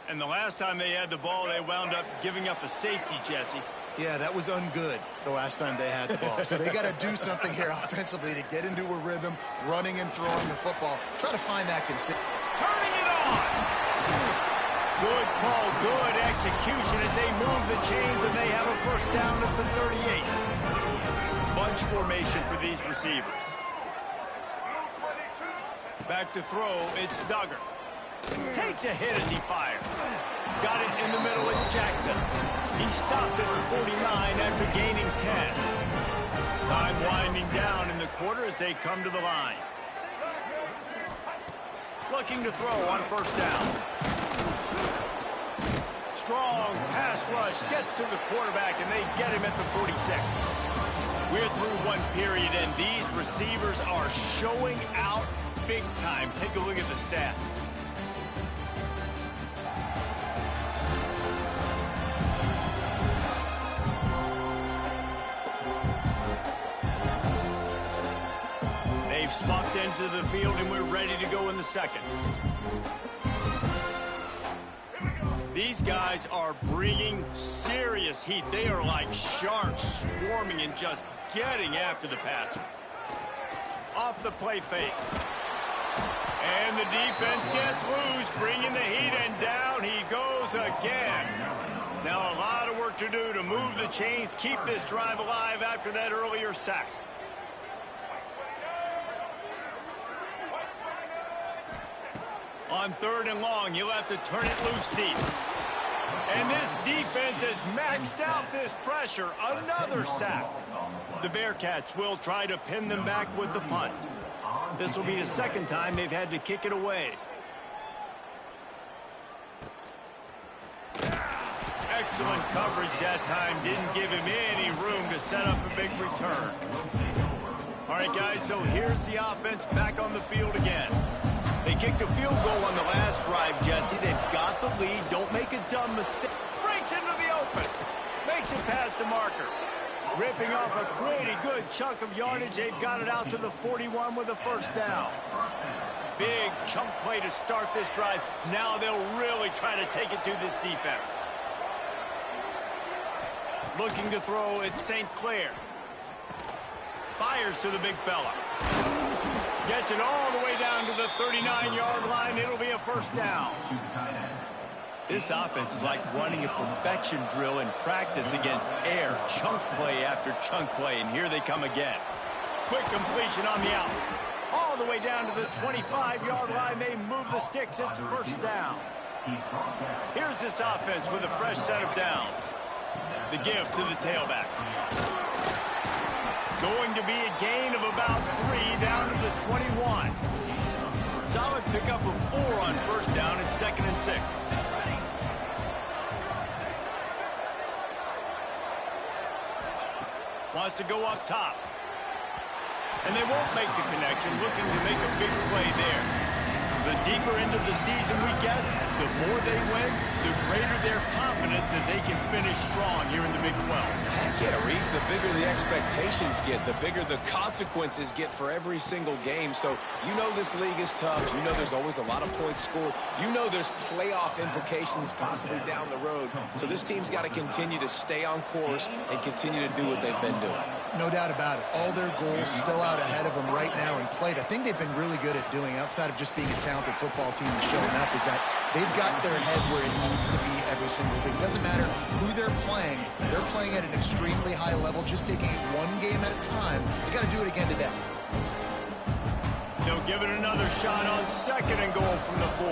And the last time they had the ball, they wound up giving up a safety, Jesse. Yeah, that was ungood the last time they had the ball. So they got to do something here offensively to get into a rhythm, running and throwing the football. Try to find that consistency. Turning it on! Good call, good execution as they move the chains, and they have a first down at the 38. Bunch formation for these receivers. Back to throw, it's Duggar. Takes a hit as he fires. Got it in the middle, it's Jackson. He stopped at the 49 after gaining 10. Time winding down in the quarter as they come to the line. Looking to throw on first down. Strong pass rush gets to the quarterback, and they get him at the 46. We're through one period, and these receivers are showing out big time. Take a look at the stats. They've swapped into the field, and we're ready to go in the second. These guys are bringing serious heat. They are like sharks swarming and just getting after the passer. Off the play fake. And the defense gets loose, bringing the heat, and down he goes again. Now a lot of work to do to move the chains, keep this drive alive after that earlier sack. On 3rd and long, you'll have to turn it loose deep. And this defense has maxed out this pressure. Another sack. The Bearcats will try to pin them back with the punt. This will be the second time they've had to kick it away. Excellent coverage that time. Didn't give him any room to set up a big return. All right, guys, so here's the offense back on the field again. They kicked a field goal on the last drive, Jesse. They've got the lead. Don't make a dumb mistake. Breaks into the open. Makes it past the marker. Ripping off a pretty good chunk of yardage. They've got it out to the 41 with a first down. Big chunk play to start this drive. Now they'll really try to take it to this defense. Looking to throw at St. Clair. Fires to the big fella. Gets it all the way down to the 39-yard line. It'll be a first down. This offense is like running a perfection drill in practice against air. Chunk play after chunk play, and here they come again. Quick completion on the out. All the way down to the 25-yard line. They move the sticks. It's first down. Here's this offense with a fresh set of downs. The give to the tailback. Going to be a gain of about 3 down to the 21. Solid pickup of 4 on first down at 2nd and 6. Wants to go up top. And they won't make the connection, looking to make a big play there. The deeper into the season we get, the more they win, the greater their confidence that they can finish strong here in the Big 12. Heck yeah, Reese, the bigger the expectations get, the bigger the consequences get for every single game. So you know this league is tough. You know there's always a lot of points scored. You know there's playoff implications possibly down the road. So this team's got to continue to stay on course and continue to do what they've been doing. No doubt about it. All their goals still out ahead of them right now in play. I think they've been really good at doing, outside of just being a talented football team and showing up, is that they've got their head where it needs to be every single week. It doesn't matter who they're playing at an extremely high level, just taking it one game at a time. They got to do it again today. They'll give it another shot on 2nd and goal from the 4.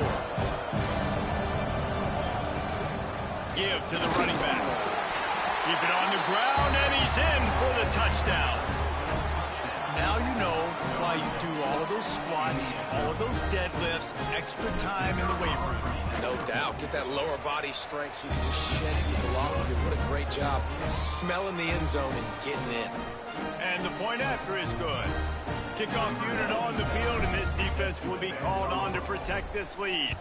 Give to the running back. Keep it on the ground, and he's in for the touchdown. Now you know why you do all of those squats, all of those deadlifts, extra time in the weight room. No doubt. Get that lower body strength so you can just shed people off of you. What a great job smelling the end zone and getting in. And the point after is good. Kickoff unit on the field, and this defense will be called on to protect this lead.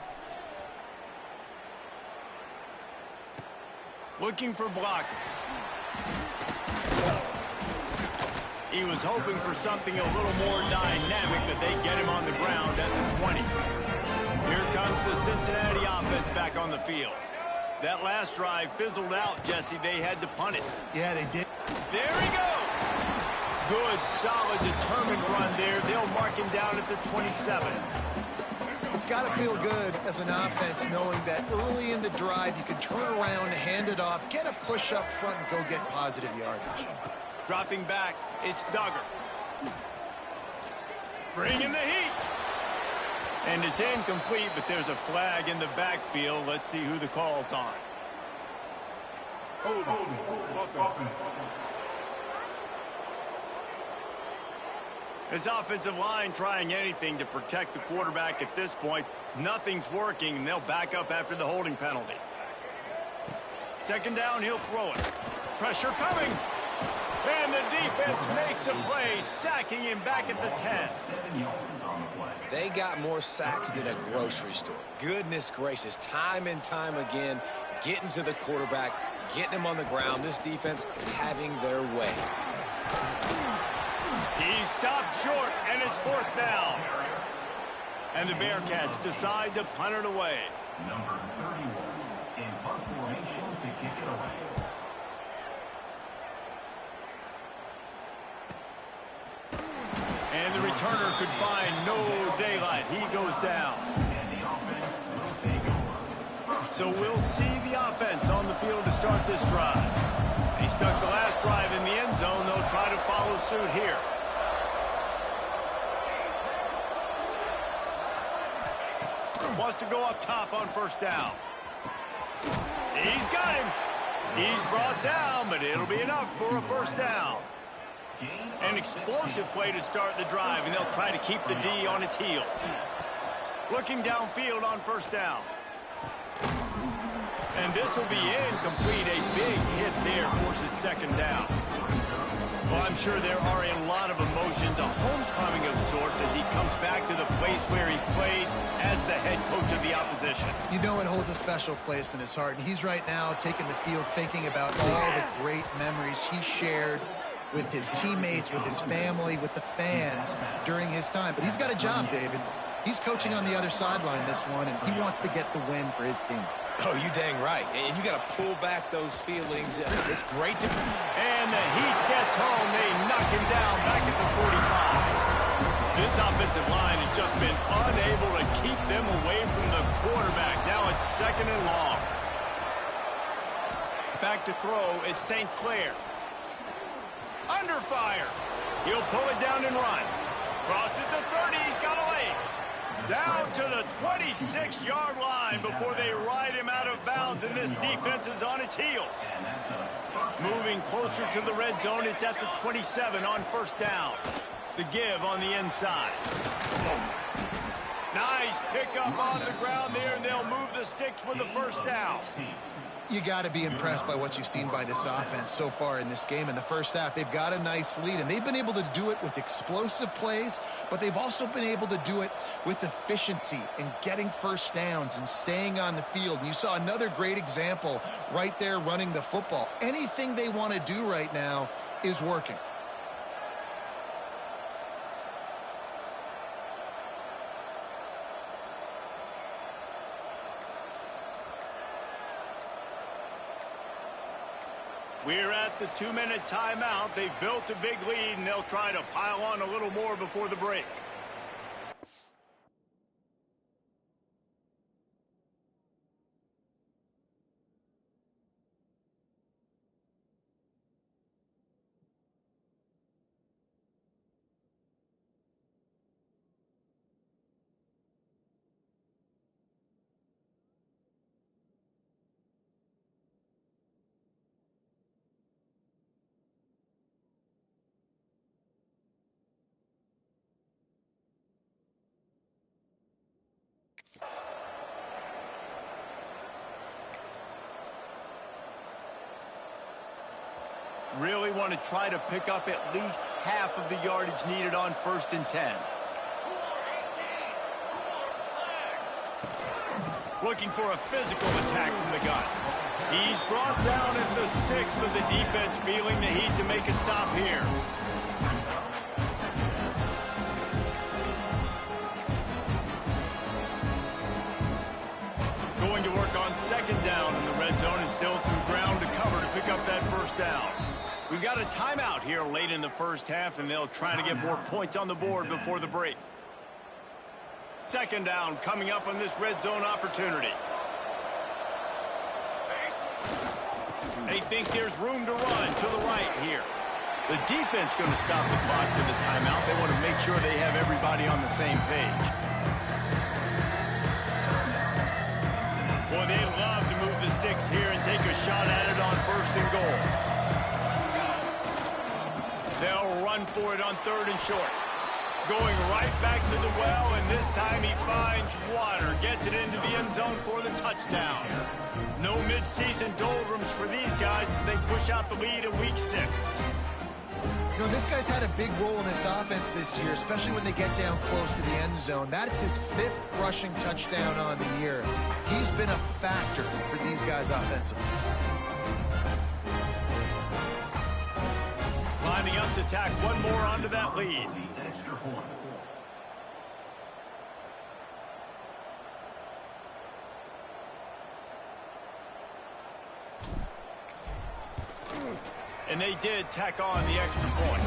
Looking for blockers. He was hoping for something a little more dynamic, but they get him on the ground at the 20. Here comes the Cincinnati offense back on the field. That last drive fizzled out, Jesse. They had to punt it. Yeah, they did. There he goes. Good, solid, determined run there. They'll mark him down at the 27. It's got to feel good as an offense knowing that early in the drive you can turn around, hand it off, get a push up front, and go get positive yardage. Dropping back, it's Duggar. Bringing the heat. And it's incomplete, but there's a flag in the backfield. Let's see who the call's on. This offensive line trying anything to protect the quarterback at this point. Nothing's working, and they'll back up after the holding penalty. Second down, he'll throw it. Pressure coming. And the defense makes a play, sacking him back at the 10. They got more sacks than a grocery store. Goodness gracious, time and time again, getting to the quarterback, getting him on the ground. This defense having their way. He stopped short, and it's fourth down. And the Bearcats decide to punt it away. Number 31 in punt formation to kick it away. And the returner could find no daylight. He goes down. And the offense will take over. So we'll see the offense on the field to start this drive. They stuck the last drive in the end zone. They'll try to follow suit here. Wants to go up top on first down. He's got him. He's brought down, but it'll be enough for a first down. An explosive play to start the drive, and they'll try to keep the D on its heels. Looking downfield on first down. And this will be incomplete. A big hit there forces second down. Well, I'm sure there are a lot of emotions, a homecoming of sorts as he comes back to the place where he played as the head coach of the opposition. You know it holds a special place in his heart, and he's right now taking the field thinking about all the great memories he shared with his teammates, with his family, with the fans during his time. But he's got a job, David. He's coaching on the other sideline this one, and he wants to get the win for his team. Oh, you dang right. And you got to pull back those feelings. It's great to... And the heat gets home. They knock him down back at the 45. This offensive line has just been unable to keep them away from the quarterback. Now it's second and long. Back to throw. It's St. Clair. Under fire. He'll pull it down and run. Crosses the 30. He's got a leg. Down to the 26-yard line before they ride him out of bounds, and this defense is on its heels. Moving closer to the red zone, it's at the 27 on first down. The give on the inside. Nice pickup on the ground there, and they'll move the sticks with the first down. You got to be impressed by what you've seen by this offense so far in this game. In the first half, they've got a nice lead, and they've been able to do it with explosive plays, but they've also been able to do it with efficiency and getting first downs and staying on the field. And you saw another great example right there running the football. Anything they want to do right now is working. We're at the 2-minute timeout. They've built a big lead, and they'll try to pile on a little more before the break. Really want to try to pick up at least half of the yardage needed on 1st and 10. Looking for a physical attack from the gun. He's brought down at the 6, but the defense feeling the heat to make a stop here. Going to work on 2nd down in the red zone, and still some ground to cover to pick up that first down. We've got a timeout here late in the first half, and they'll try to get more points on the board before the break. 2nd down coming up on this red zone opportunity. They think there's room to run to the right here. The defense going to stop the clock to the timeout. They want to make sure they have everybody on the same page. Boy, they'd love to move the sticks here and take a shot at it on 1st and goal. They'll run for it on 3rd and short. Going right back to the well, and this time he finds water. Gets it into the end zone for the touchdown. No midseason doldrums for these guys as they push out the lead in Week 6. You know, this guy's had a big role in this offense this year, especially when they get down close to the end zone. That's his 5th rushing touchdown on the year. He's been a factor for these guys offensively. Lining up to tack one more onto that lead. The extra point. And they did tack on the extra point.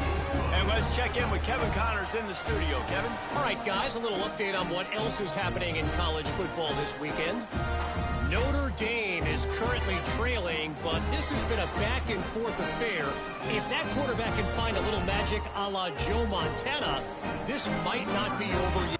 And let's check in with Kevin Connors in the studio. Kevin? All right, guys, a little update on what else is happening in college football this weekend. Notre Dame is currently trailing, but this has been a back-and-forth affair. If that quarterback can find a little magic a la Joe Montana, this might not be over yet.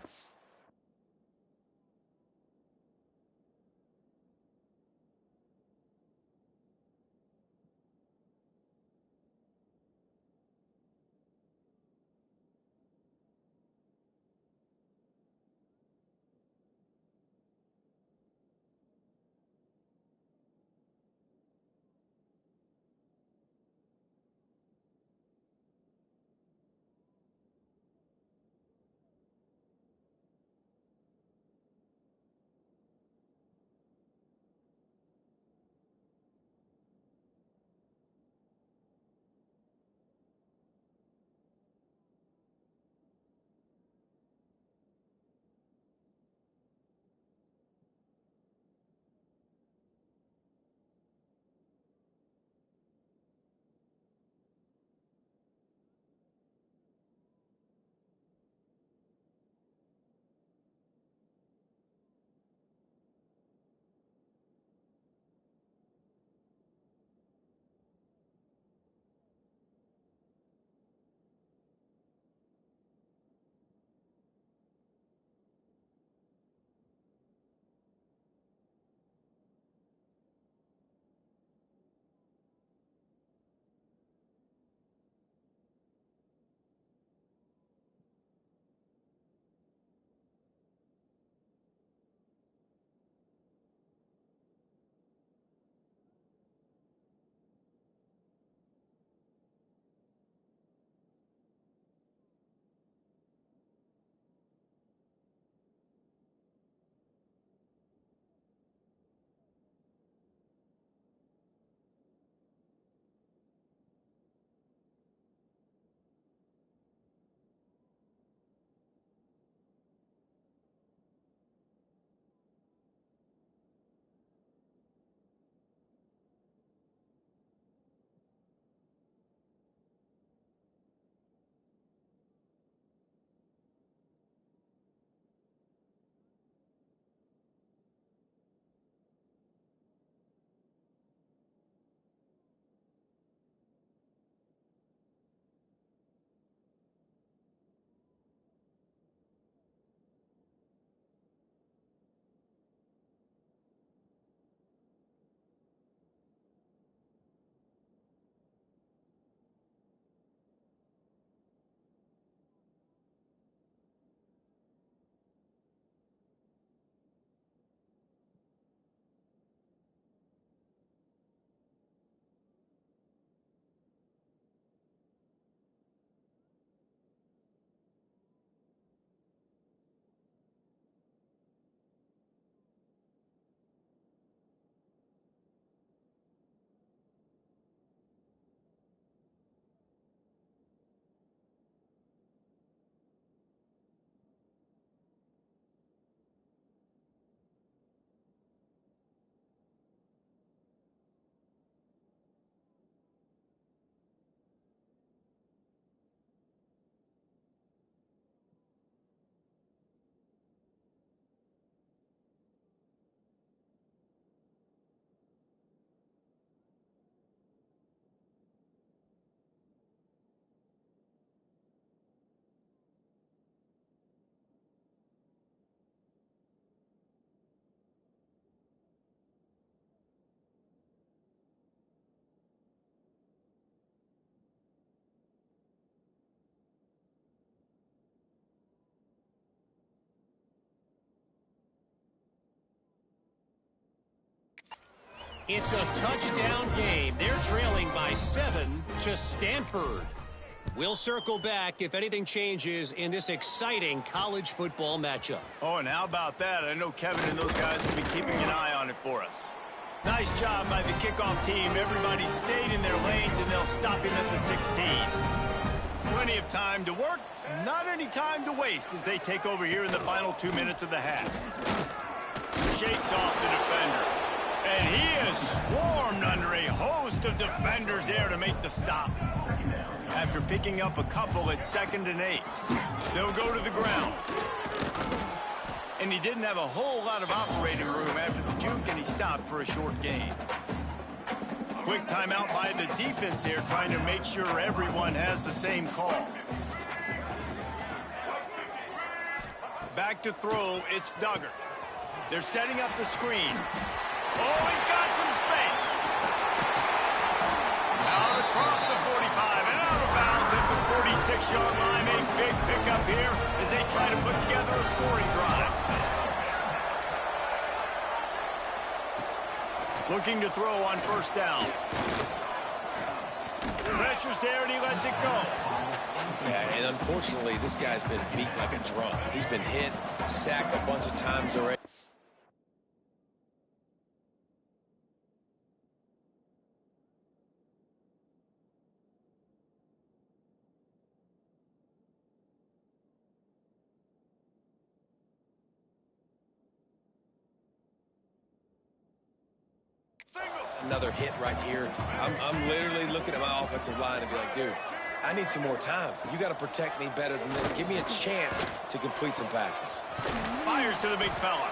It's a touchdown game. They're trailing by 7 to Stanford. We'll circle back if anything changes in this exciting college football matchup. Oh, and how about that? I know Kevin and those guys will be keeping an eye on it for us. Nice job by the kickoff team. Everybody stayed in their lanes, and they'll stop him at the 16. Plenty of time to work, not any time to waste as they take over here in the final 2 minutes of the half. Shakes off the defender. And he is swarmed under a host of defenders there to make the stop. After picking up a couple at 2nd and 8, they'll go to the ground. And he didn't have a whole lot of operating room after the juke, and he stopped for a short gain. Quick timeout by the defense there, trying to make sure everyone has the same call. Back to throw, it's Duggar. They're setting up the screen. Oh, he's got some space. Out across the 45 and out of bounds at the 46-yard line. A big pickup here as they try to put together a scoring drive. Looking to throw on 1st down. Pressure's there and he lets it go. Yeah, and unfortunately, this guy's been beat like a drum. He's been hit, sacked a bunch of times already. Another hit right here. I'm literally looking at my offensive line and be like, dude, I need some more time. You got to protect me better than this. Give me a chance to complete some passes. Fires to the big fella.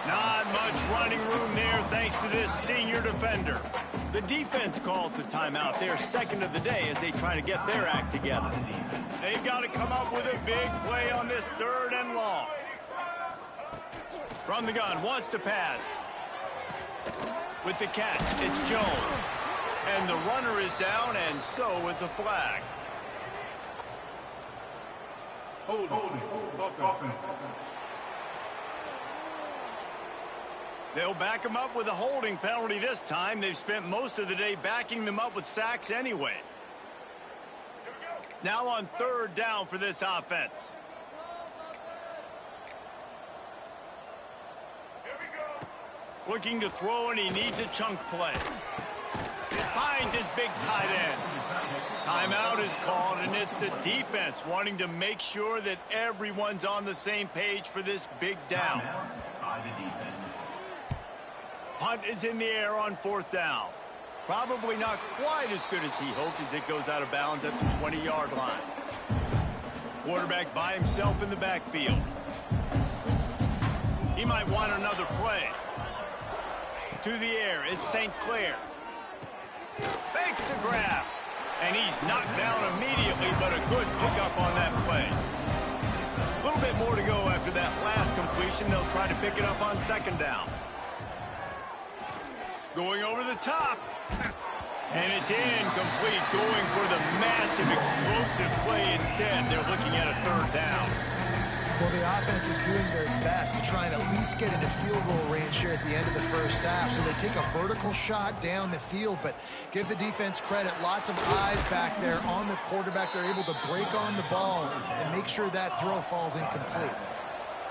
Not much running room there thanks to this senior defender. The defense calls the timeout. They're 2nd of the day as they try to get their act together. They've got to come up with a big play on this 3rd and long. From the gun, wants to pass. With the catch, it's Jones. And the runner is down, and so is a flag. They'll back him up with a holding penalty this time. They've spent most of the day backing them up with sacks anyway. Now on 3rd down for this offense. Looking to throw, and he needs a chunk play. Finds his big tight end. Timeout is called, and it's the defense wanting to make sure that everyone's on the same page for this big down. Punt is in the air on 4th down. Probably not quite as good as he hoped as it goes out of bounds at the 20-yard line. Quarterback by himself in the backfield. He might want another play. To the air, it's St. Clair. Fakes the grab. And he's knocked down immediately, but a good pickup on that play. A little bit more to go after that last completion. They'll try to pick it up on 2nd down. Going over the top. And it's incomplete. Going for the massive explosive play instead. They're looking at a 3rd down. Well, the offense is doing their best to try and at least get into field goal range here at the end of the 1st half. So they take a vertical shot down the field, but give the defense credit. Lots of eyes back there on the quarterback. They're able to break on the ball and make sure that throw falls incomplete.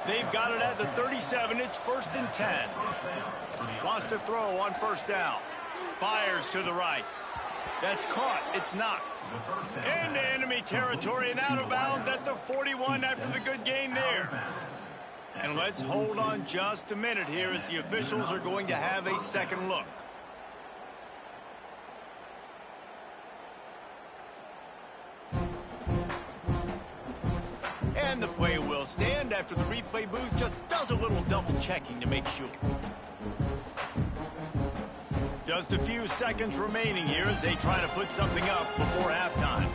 They've got it at the 37. It's 1st and 10. Wants to throw on 1st down. Fires to the right. That's caught. It's knocked. Into enemy territory and out of bounds at the 41 after the good gain there. And let's hold on just a minute here as the officials are going to have a second look. And the play will stand after the replay booth just does a little double checking to make sure. Just a few seconds remaining here as they try to put something up before halftime.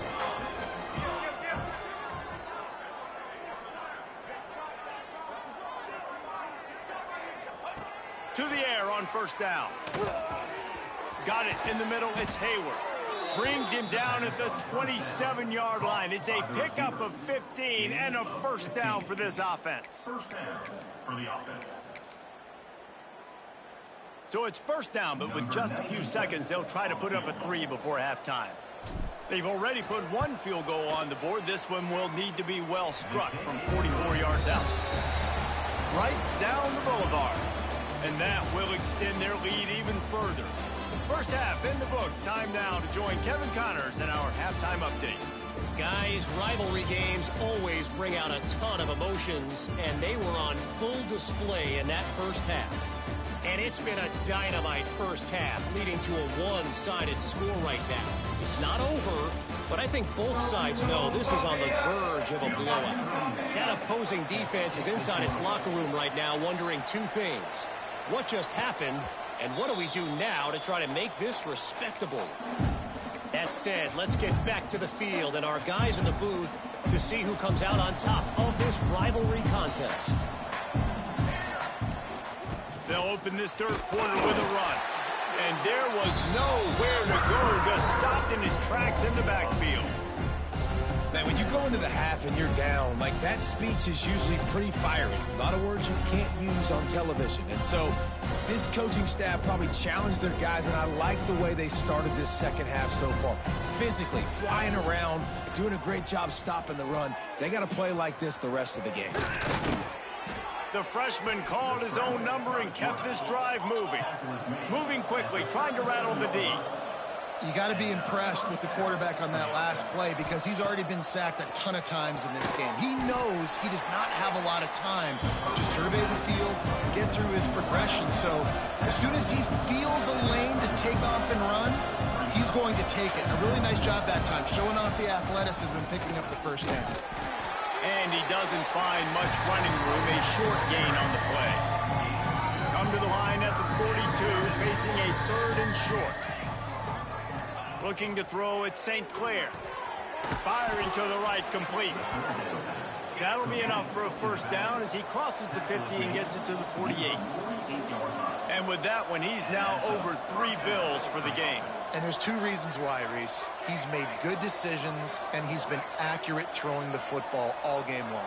To the air on 1st down. Got it in the middle. It's Hayward. Brings him down at the 27-yard line. It's a pickup of 15 and a 1st down for this offense. First down for the offense. So it's first down, but with just a few seconds, they'll try to put up a 3 before halftime. They've already put 1 field goal on the board. This one will need to be well struck from 44 yards out. Right down the boulevard. And that will extend their lead even further. First half in the books. Time now to join Kevin Connors in our halftime update. Guys, rivalry games always bring out a ton of emotions, and they were on full display in that first half. And it's been a dynamite first half, leading to a one-sided score right now. It's not over, but I think both sides know this is on the verge of a blowout. That opposing defense is inside its locker room right now wondering 2 things. What just happened, and what do we do now to try to make this respectable? That said, let's get back to the field and our guys in the booth to see who comes out on top of this rivalry contest. They'll open this third quarter with a run. And there was nowhere to go, just stopped in his tracks in the backfield. Man, when you go into the half and you're down, like, that speech is usually pretty fiery. A lot of words you can't use on television. And so this coaching staff probably challenged their guys, and I like the way they started this second half so far. Physically, flying around, doing a great job stopping the run. They got to play like this the rest of the game. The freshman called his own number and kept this drive moving. Moving quickly, trying to rattle the D. You got to be impressed with the quarterback on that last play because he's already been sacked a ton of times in this game. He knows he does not have a lot of time to survey the field, get through his progression. So as soon as he feels a lane to take off and run, he's going to take it. A really nice job that time, showing off the athleticism and picking up the first down. And he doesn't find much running room, a short gain on the play. Come to the line at the 42, facing a 3rd and short. Looking to throw at St. Clair. Firing to the right, complete. That'll be enough for a first down as he crosses the 50 and gets it to the 48. And with that one, he's now over 3 bills for the game. And there's 2 reasons why, Reese. He's made good decisions, and he's been accurate throwing the football all game long.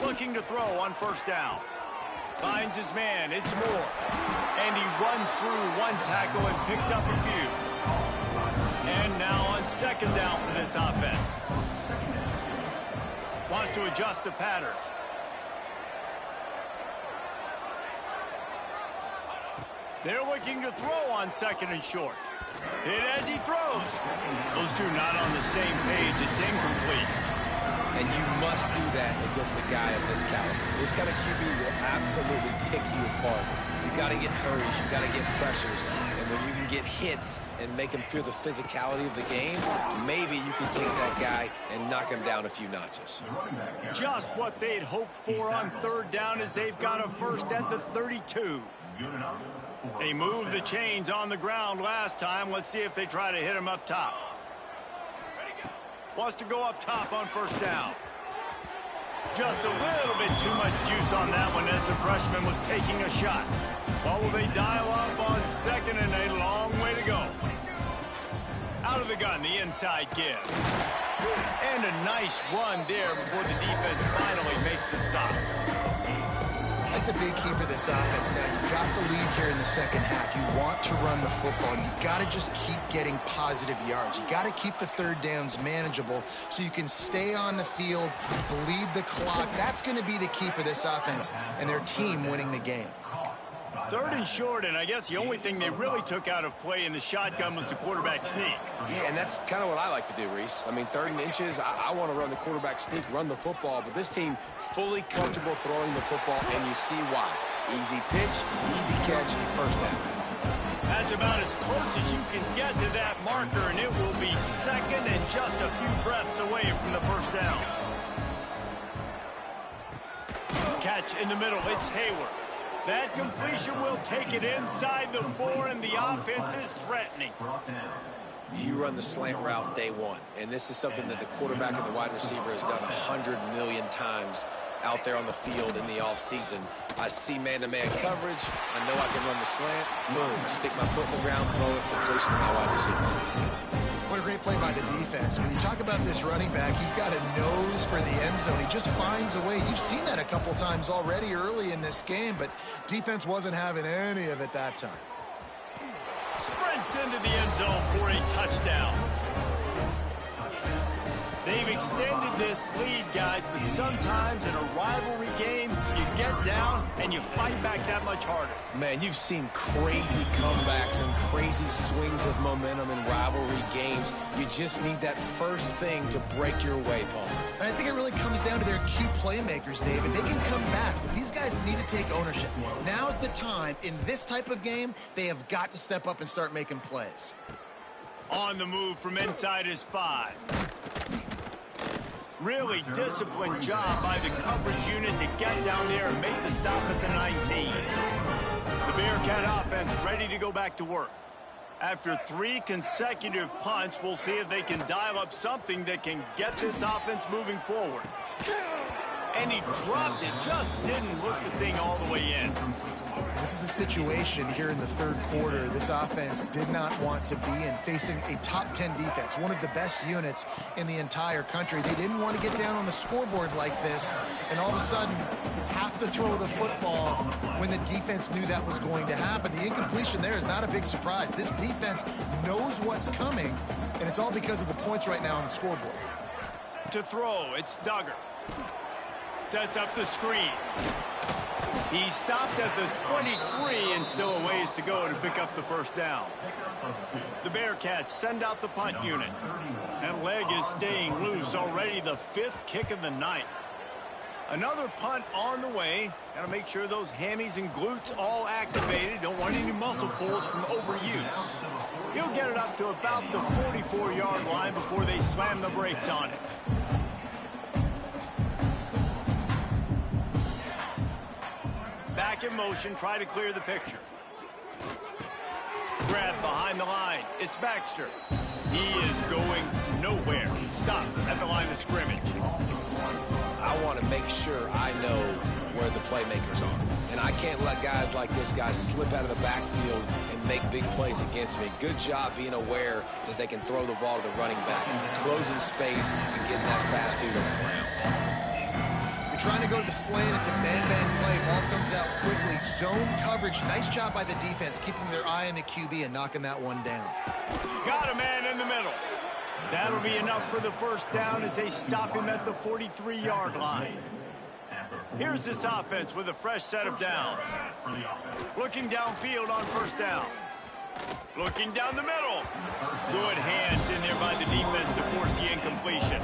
Looking to throw on first down. Finds his man, it's Moore. And he runs through 1 tackle and picks up a few. And now on second down for this offense. Wants to adjust the pattern. They're looking to throw on 2nd and short. Hit as he throws. Those 2 not on the same page. It's incomplete. And you must do that against a guy of this caliber. This kind of QB will absolutely pick you apart. You got to get hurries. You got to get pressures. And when you can get hits and make him feel the physicality of the game, maybe you can take that guy and knock him down a few notches. Just what they'd hoped for on 3rd down as they've got a first at the 32. They moved the chains on the ground last time. Let's see if they try to hit him up top. Wants to go up top on first down. Just a little bit too much juice on that one as the freshman was taking a shot. What will they dial up on 2nd and a long way to go? Out of the gun, the inside give. And a nice run there before the defense finally makes the stop. That's a big key for this offense. Now, you've got the lead here in the second half. You want to run the football. You've got to just keep getting positive yards. You got to keep the 3rd downs manageable so you can stay on the field, bleed the clock. That's going to be the key for this offense and their team winning the game. 3rd and short, and I guess the only thing they really took out of play in the shotgun was the quarterback sneak. Yeah, and that's kind of what I like to do, Reese. I mean, 3rd and inches, I want to run the quarterback sneak, run the football, but this team fully comfortable throwing the football, and you see why. Easy pitch, easy catch, first down. That's about as close as you can get to that marker, and it will be 2nd and just a few breaths away from the first down. Catch in the middle, it's Hayward. That completion will take it inside the 4, and the offense is threatening. You run the slant route day 1, and this is something that the quarterback and the wide receiver has done 100 million times out there on the field in the offseason. I see man-to-man coverage. I know I can run the slant. Boom, stick my foot in the ground, throw it, completion to my wide receiver. What a great great play by the defense. When you talk about this running back, he's got a nose for the end zone. He just finds a way. You've seen that a couple times already early in this game, but defense wasn't having any of it that time. Sprints into the end zone for a touchdown. They've extended this lead, guys, but sometimes in a rivalry game, you get down and you fight back that much harder. Man, you've seen crazy comebacks and crazy swings of momentum in rivalry games. You just need that first thing to break your way, Paul. And I think it really comes down to their key playmakers, David. They can come back, but these guys need to take ownership. Now's the time. In this type of game, they have got to step up and start making plays. On the move from inside his 5. Really disciplined job by the coverage unit to get down there and make the stop at the 19. The Bearcat offense ready to go back to work. After 3 consecutive punts, we'll see if they can dial up something that can get this offense moving forward. And he dropped it, just didn't look the thing all the way in. This is a situation here in the third quarter this offense did not want to be in, facing a top 10 defense, one of the best units in the entire country. They didn't want to get down on the scoreboard like this and all of a sudden have to throw the football when the defense knew that was going to happen. The incompletion there is not a big surprise. This defense knows what's coming, and it's all because of the points right now on the scoreboard. To throw, it's Duggar. Sets up the screen. He stopped at the 23 and still a ways to go to pick up the first down. The Bearcats send out the punt unit. That leg is staying loose, already the 5th kick of the night. Another punt on the way. Got to make sure those hammies and glutes all activated. Don't want any muscle pulls from overuse. He'll get it up to about the 44-yard line before they slam the brakes on it. Back in motion, try to clear the picture. Grab behind the line. It's Baxter. He is going nowhere. Stop at the line of scrimmage. I want to make sure I know where the playmakers are. And I can't let guys like this guy slip out of the backfield and make big plays against me. Good job being aware that they can throw the ball to the running back, closing space and getting that fast dude on the ground. Trying to go to the slant. It's a man-man play. Ball comes out quickly. Zone coverage. Nice job by the defense, keeping their eye on the QB and knocking that one down. Got a man in the middle. That'll be enough for the first down as they stop him at the 43-yard line. Here's this offense with a fresh set of downs. Looking downfield on first down. Looking down the middle. Good hands in there by the defense to force the incompletion.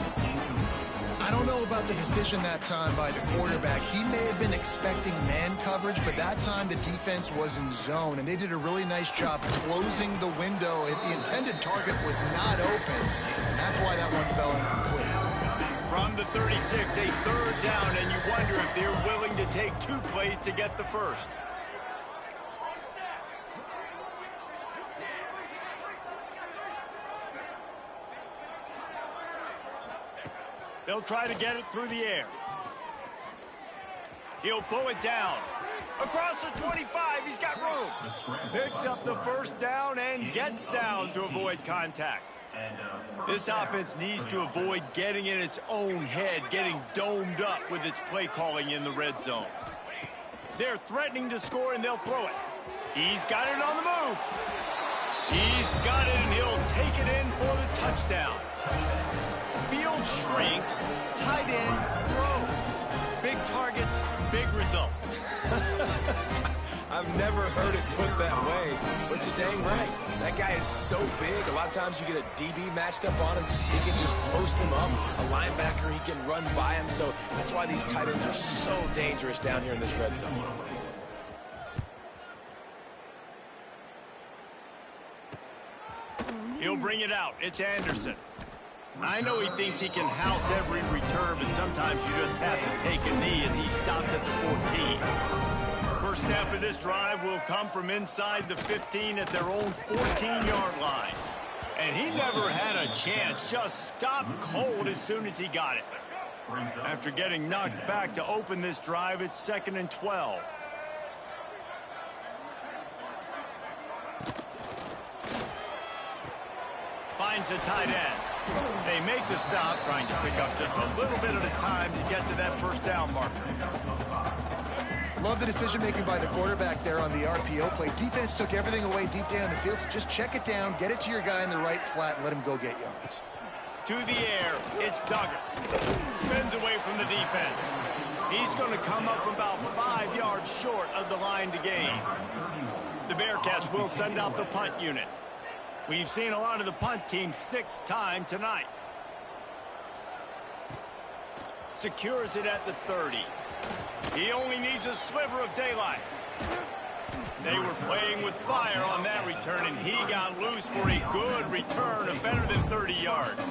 I don't know about the decision that time by the quarterback. He may have been expecting man coverage, but that time the defense was in zone, and they did a really nice job closing the window. The intended target was not open, and that's why that one fell incomplete. From the 36, a third down, and you wonder if they're willing to take 2 plays to get the first. They'll try to get it through the air. He'll pull it down. Across the 25, he's got room. Picks up the first down and gets down to avoid contact. This offense needs to avoid getting in its own head, getting domed up with its play calling in the red zone. They're threatening to score, and they'll throw it. He's got it on the move. He's got it, and he'll take it in for the touchdown. Field shrinks, tight end grows. Big targets, big results. I've never heard it put that way, but you're dang right. That guy is so big. A lot of times you get a DB matched up on him. He can just post him up. A linebacker, he can run by him. So that's why these tight ends are so dangerous down here in this red zone. He'll bring it out. It's Anderson. I know he thinks he can house every return, but sometimes you just have to take a knee as he stopped at the 14. First snap of this drive will come from inside the 15 at their own 14-yard line. And he never had a chance, just stopped cold as soon as he got it. After getting knocked back to open this drive, it's 2nd and 12. finds the tight end. They make the stop, trying to pick up just a little bit at a time to get to that first down marker. Love the decision-making by the quarterback there on the RPO play. Defense took everything away deep down the field, so just check it down, get it to your guy in the right flat, and let him go get yards. To the air, it's Duggar. Spins away from the defense. He's going to come up about 5 yards short of the line to gain. The Bearcats will send out the punt unit. We've seen a lot of the punt team 6 times tonight. Secures it at the 30. He only needs a sliver of daylight. They were playing with fire on that return, and he got loose for a good return of better than 30 yards.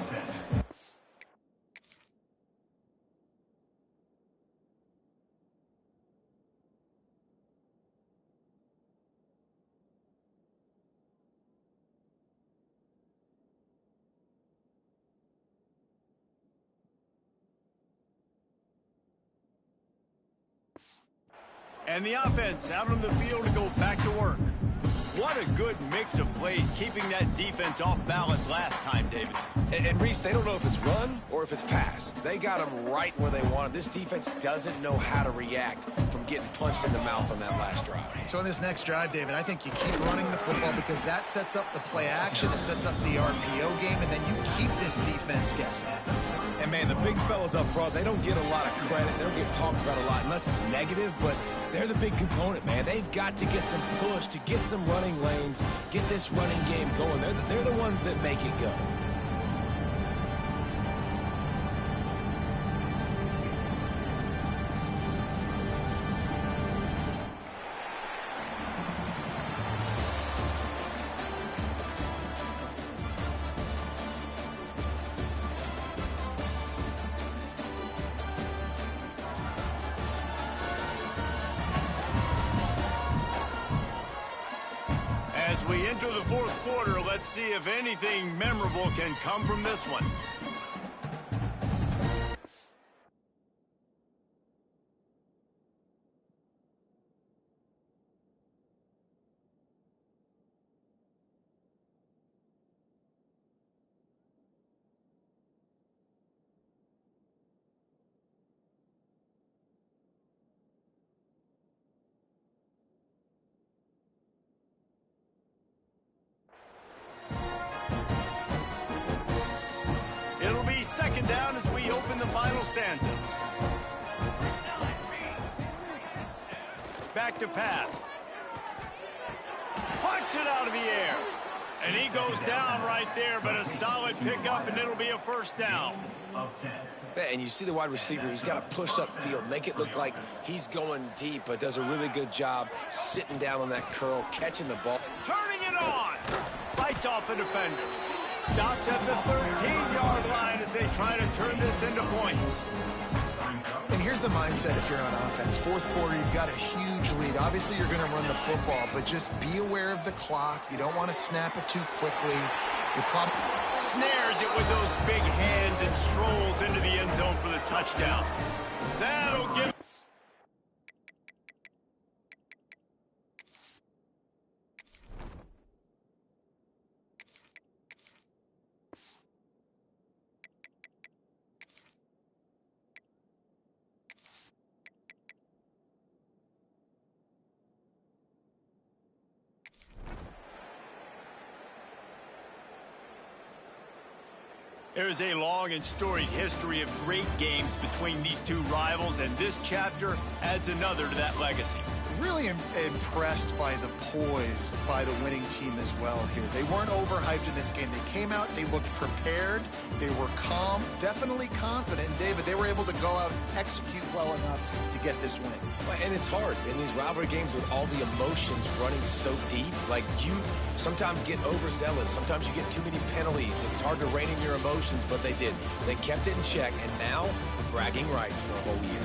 And the offense out on the field to go back to work. What a good mix of plays, keeping that defense off balance last time, David. And Reese, they don't know if it's run or if it's pass. They got them right where they want them. This defense doesn't know how to react from getting punched in the mouth on that last drive. So in this next drive, David, I think you keep running the football because that sets up the play action, it sets up the RPO game, and then you keep this defense guessing. And, man, the big fellas up front, they don't get a lot of credit. They don't get talked about a lot unless it's negative, but they're the big component, man. They've got to get some push, to get some running lanes, get this running game going. They're the ones that make it go. As we enter the fourth quarter, let's see if anything memorable can come from this one. It'll be second down as we open the final stanza. Back to pass. Punch it out of the air. And he goes down right there, but a solid pickup, and it'll be a first down. And you see the wide receiver, he's got to push up field, make it look like he's going deep, but does a really good job sitting down on that curl, catching the ball. Turning it on. Fights off a defender. Stopped at the 13-yard line as they try to turn this into points. And here's the mindset if you're on offense. Fourth quarter, you've got a huge lead. Obviously, you're going to run the football, but just be aware of the clock. You don't want to snap it too quickly. Snares it with those big hands and strolls into the end zone for the touchdown. That'll give... There's a long and storied history of great games between these two rivals, and this chapter adds another to that legacy. Really impressed by the poise by the winning team as well here. They weren't overhyped in this game. They came out, they looked prepared, they were calm, definitely confident. And David, they were able to go out and execute well enough to get this win. And it's hard in these rivalry games with all the emotions running so deep. Like, you sometimes get overzealous. Sometimes you get too many penalties. It's hard to rein in your emotions, but they did. They kept it in check, and now bragging rights for a whole year.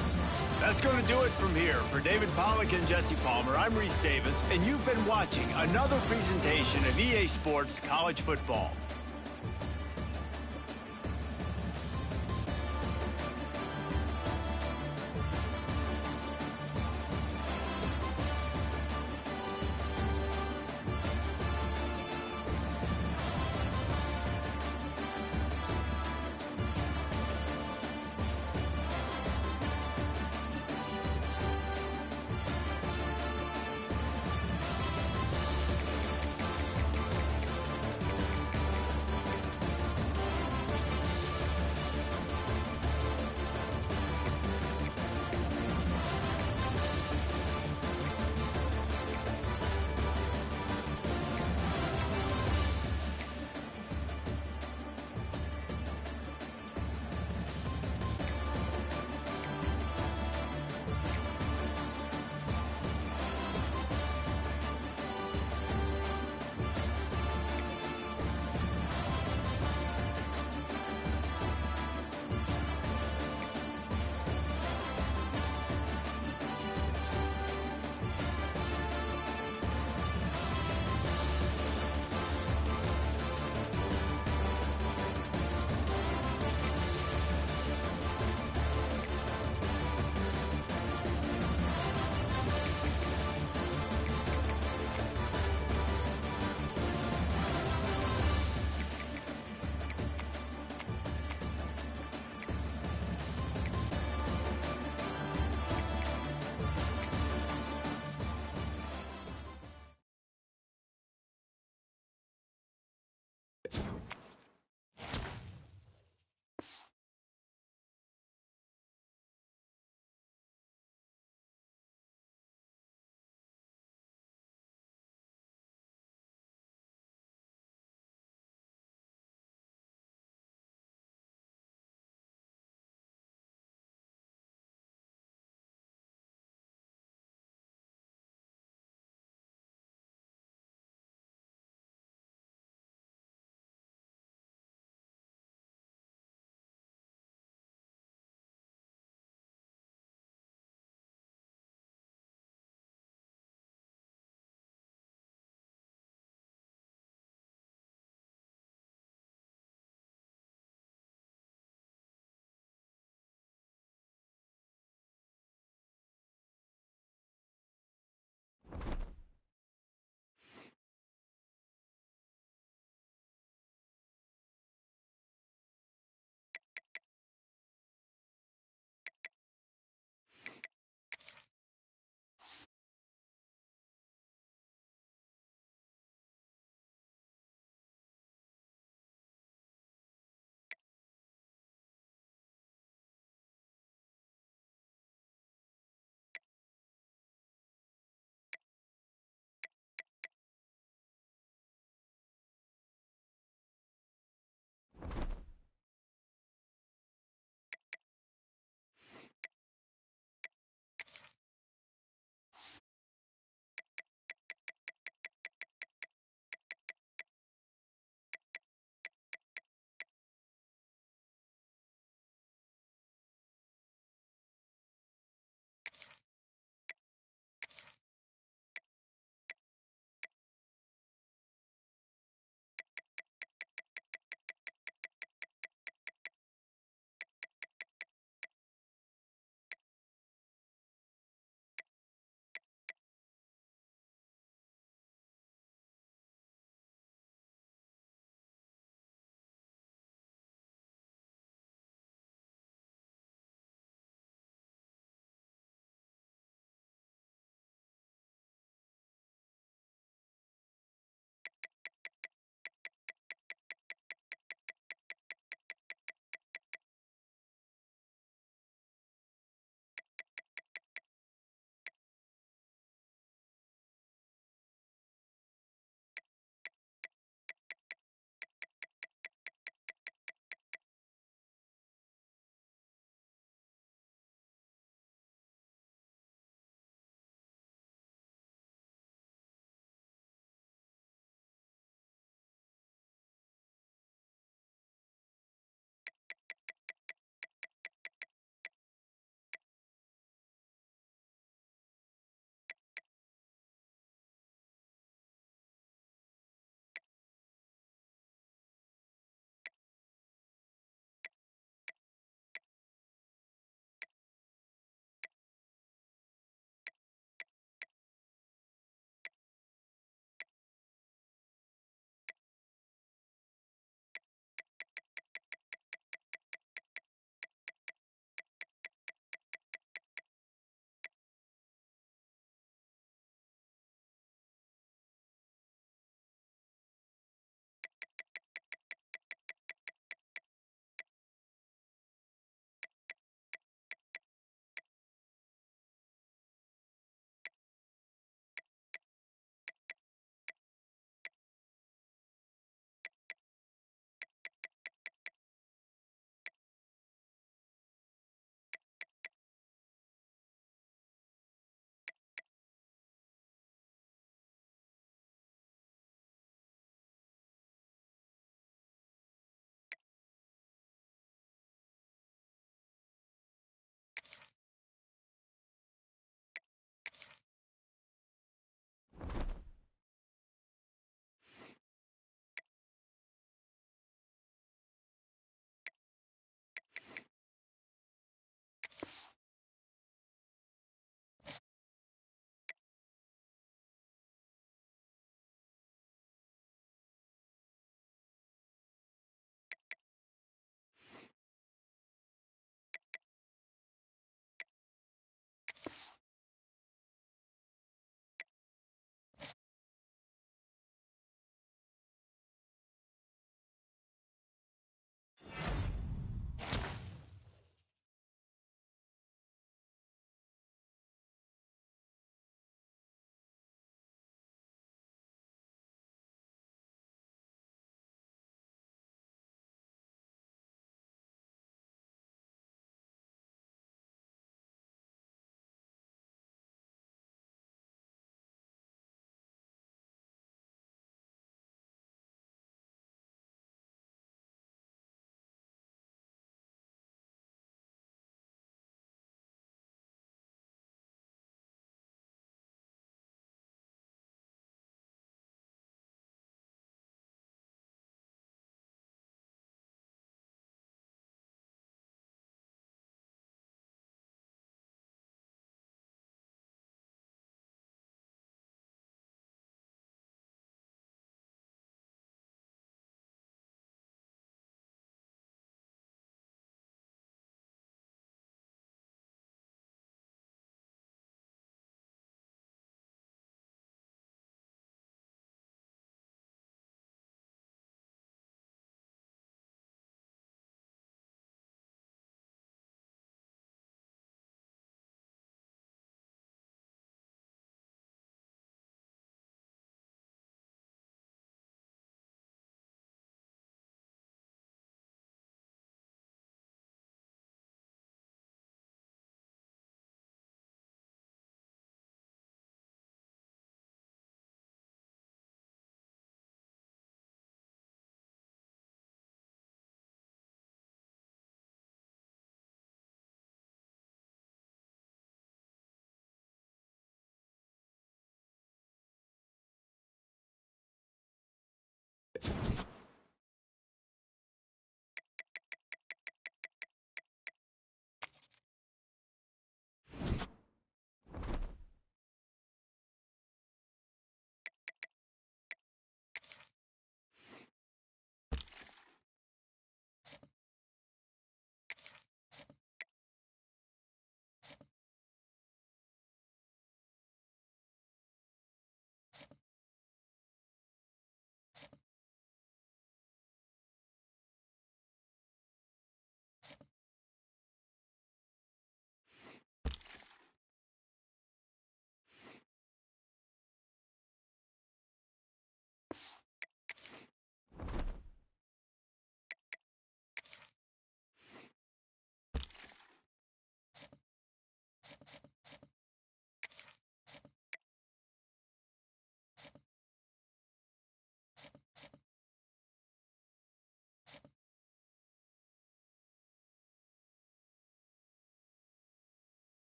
That's going to do it from here. For David Pollack and Jesse Palmer, I'm Reese Davis, and you've been watching another presentation of EA Sports College Football.